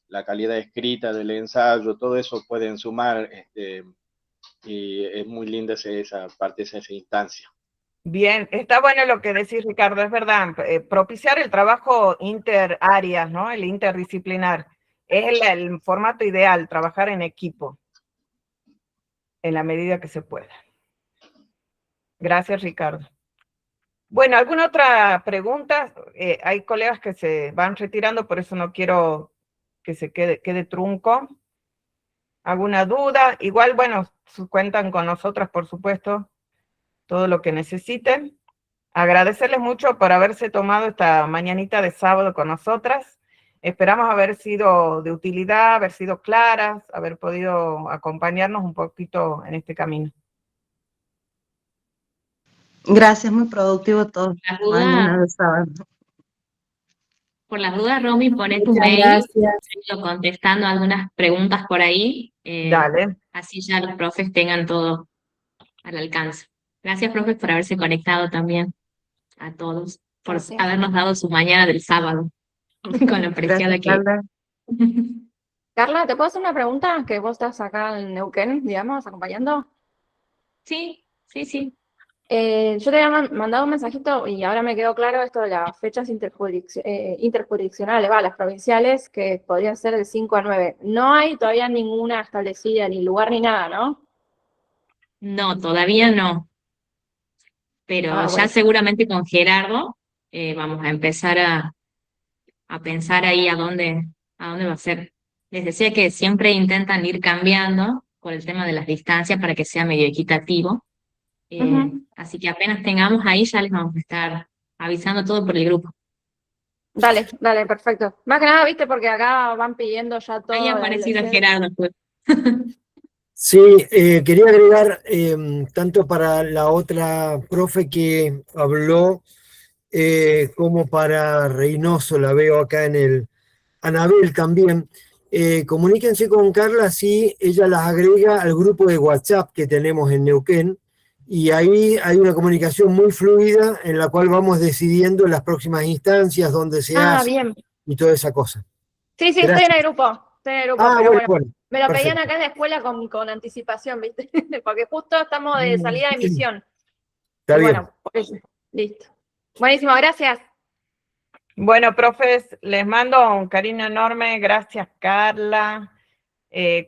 la calidad escrita del ensayo, todo eso pueden sumar, y es muy linda esa parte, esa instancia. Bien, está bueno lo que decís, Ricardo, es verdad, propiciar el trabajo interáreas, ¿no? El interdisciplinar. Es el formato ideal, trabajar en equipo, en la medida que se pueda. Gracias, Ricardo. Bueno, ¿alguna otra pregunta? Hay colegas que se van retirando, por eso no quiero que se quede trunco. ¿Alguna duda? Igual, bueno, cuentan con nosotras, por supuesto, todo lo que necesiten. Agradecerles mucho por haberse tomado esta mañanita de sábado con nosotras. Esperamos haber sido de utilidad, haber sido claras, haber podido acompañarnos un poquito en este camino. Gracias, muy productivo todo. Mañana de sábado. Por las dudas, Romy, poné tu Muchas mail, gracias. yo contestando algunas preguntas por ahí, Dale. así ya los profes tengan todo al alcance. Gracias, profes, por haberse conectado también a todos, por habernos dado su mañana del sábado, con lo preciada Gracias, que Carla. Carla, ¿te puedo hacer una pregunta? Que vos estás acá en Neuquén, digamos, acompañando. Sí, sí, sí. Yo te había mandado un mensajito y ahora me quedó claro esto de las fechas interjurisdiccionales, las provinciales, que podrían ser de 5 a 9. No hay todavía ninguna establecida, ni lugar ni nada, ¿no? No, todavía no, pero Ah, ya bueno. seguramente con Gerardo vamos a empezar a pensar ahí a dónde va a ser. Les decía que siempre intentan ir cambiando por el tema de las distancias para que sea medio equitativo. Así que apenas tengamos ahí, ya les vamos a estar avisando todo por el grupo. Dale, dale, perfecto. Más que nada, viste, porque acá van pidiendo ya todo. Ahí ha aparecido Gerardo, pues. Sí, quería agregar, tanto para la otra profe que habló, como para Reynoso, la veo acá en el Anabel también. Comuníquense con Carla si ella las agrega al grupo de WhatsApp que tenemos en Neuquén, y ahí hay una comunicación muy fluida en la cual vamos decidiendo las próximas instancias, dónde se Ah, hace bien. y toda esa cosa. Sí, estoy Gracias. en el grupo. Estoy en el grupo, Ah, pero bueno, bueno, me lo pedían perfecto. acá en la escuela con anticipación, ¿viste? Porque justo estamos de salida de emisión. Está Y bien. bueno, por eso. Listo. Buenísimo, gracias. Bueno, profes, les mando un cariño enorme. Gracias, Carla.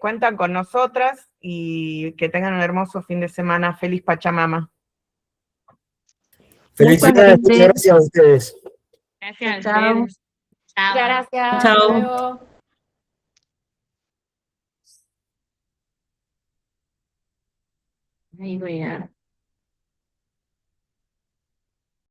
Cuentan con nosotras y que tengan un hermoso fin de semana. Feliz Pachamama. Felicidades, muchas gracias a ustedes. Gracias a Chao. ustedes. Chao. Gracias. Hasta Chao. luego. Ahí voy a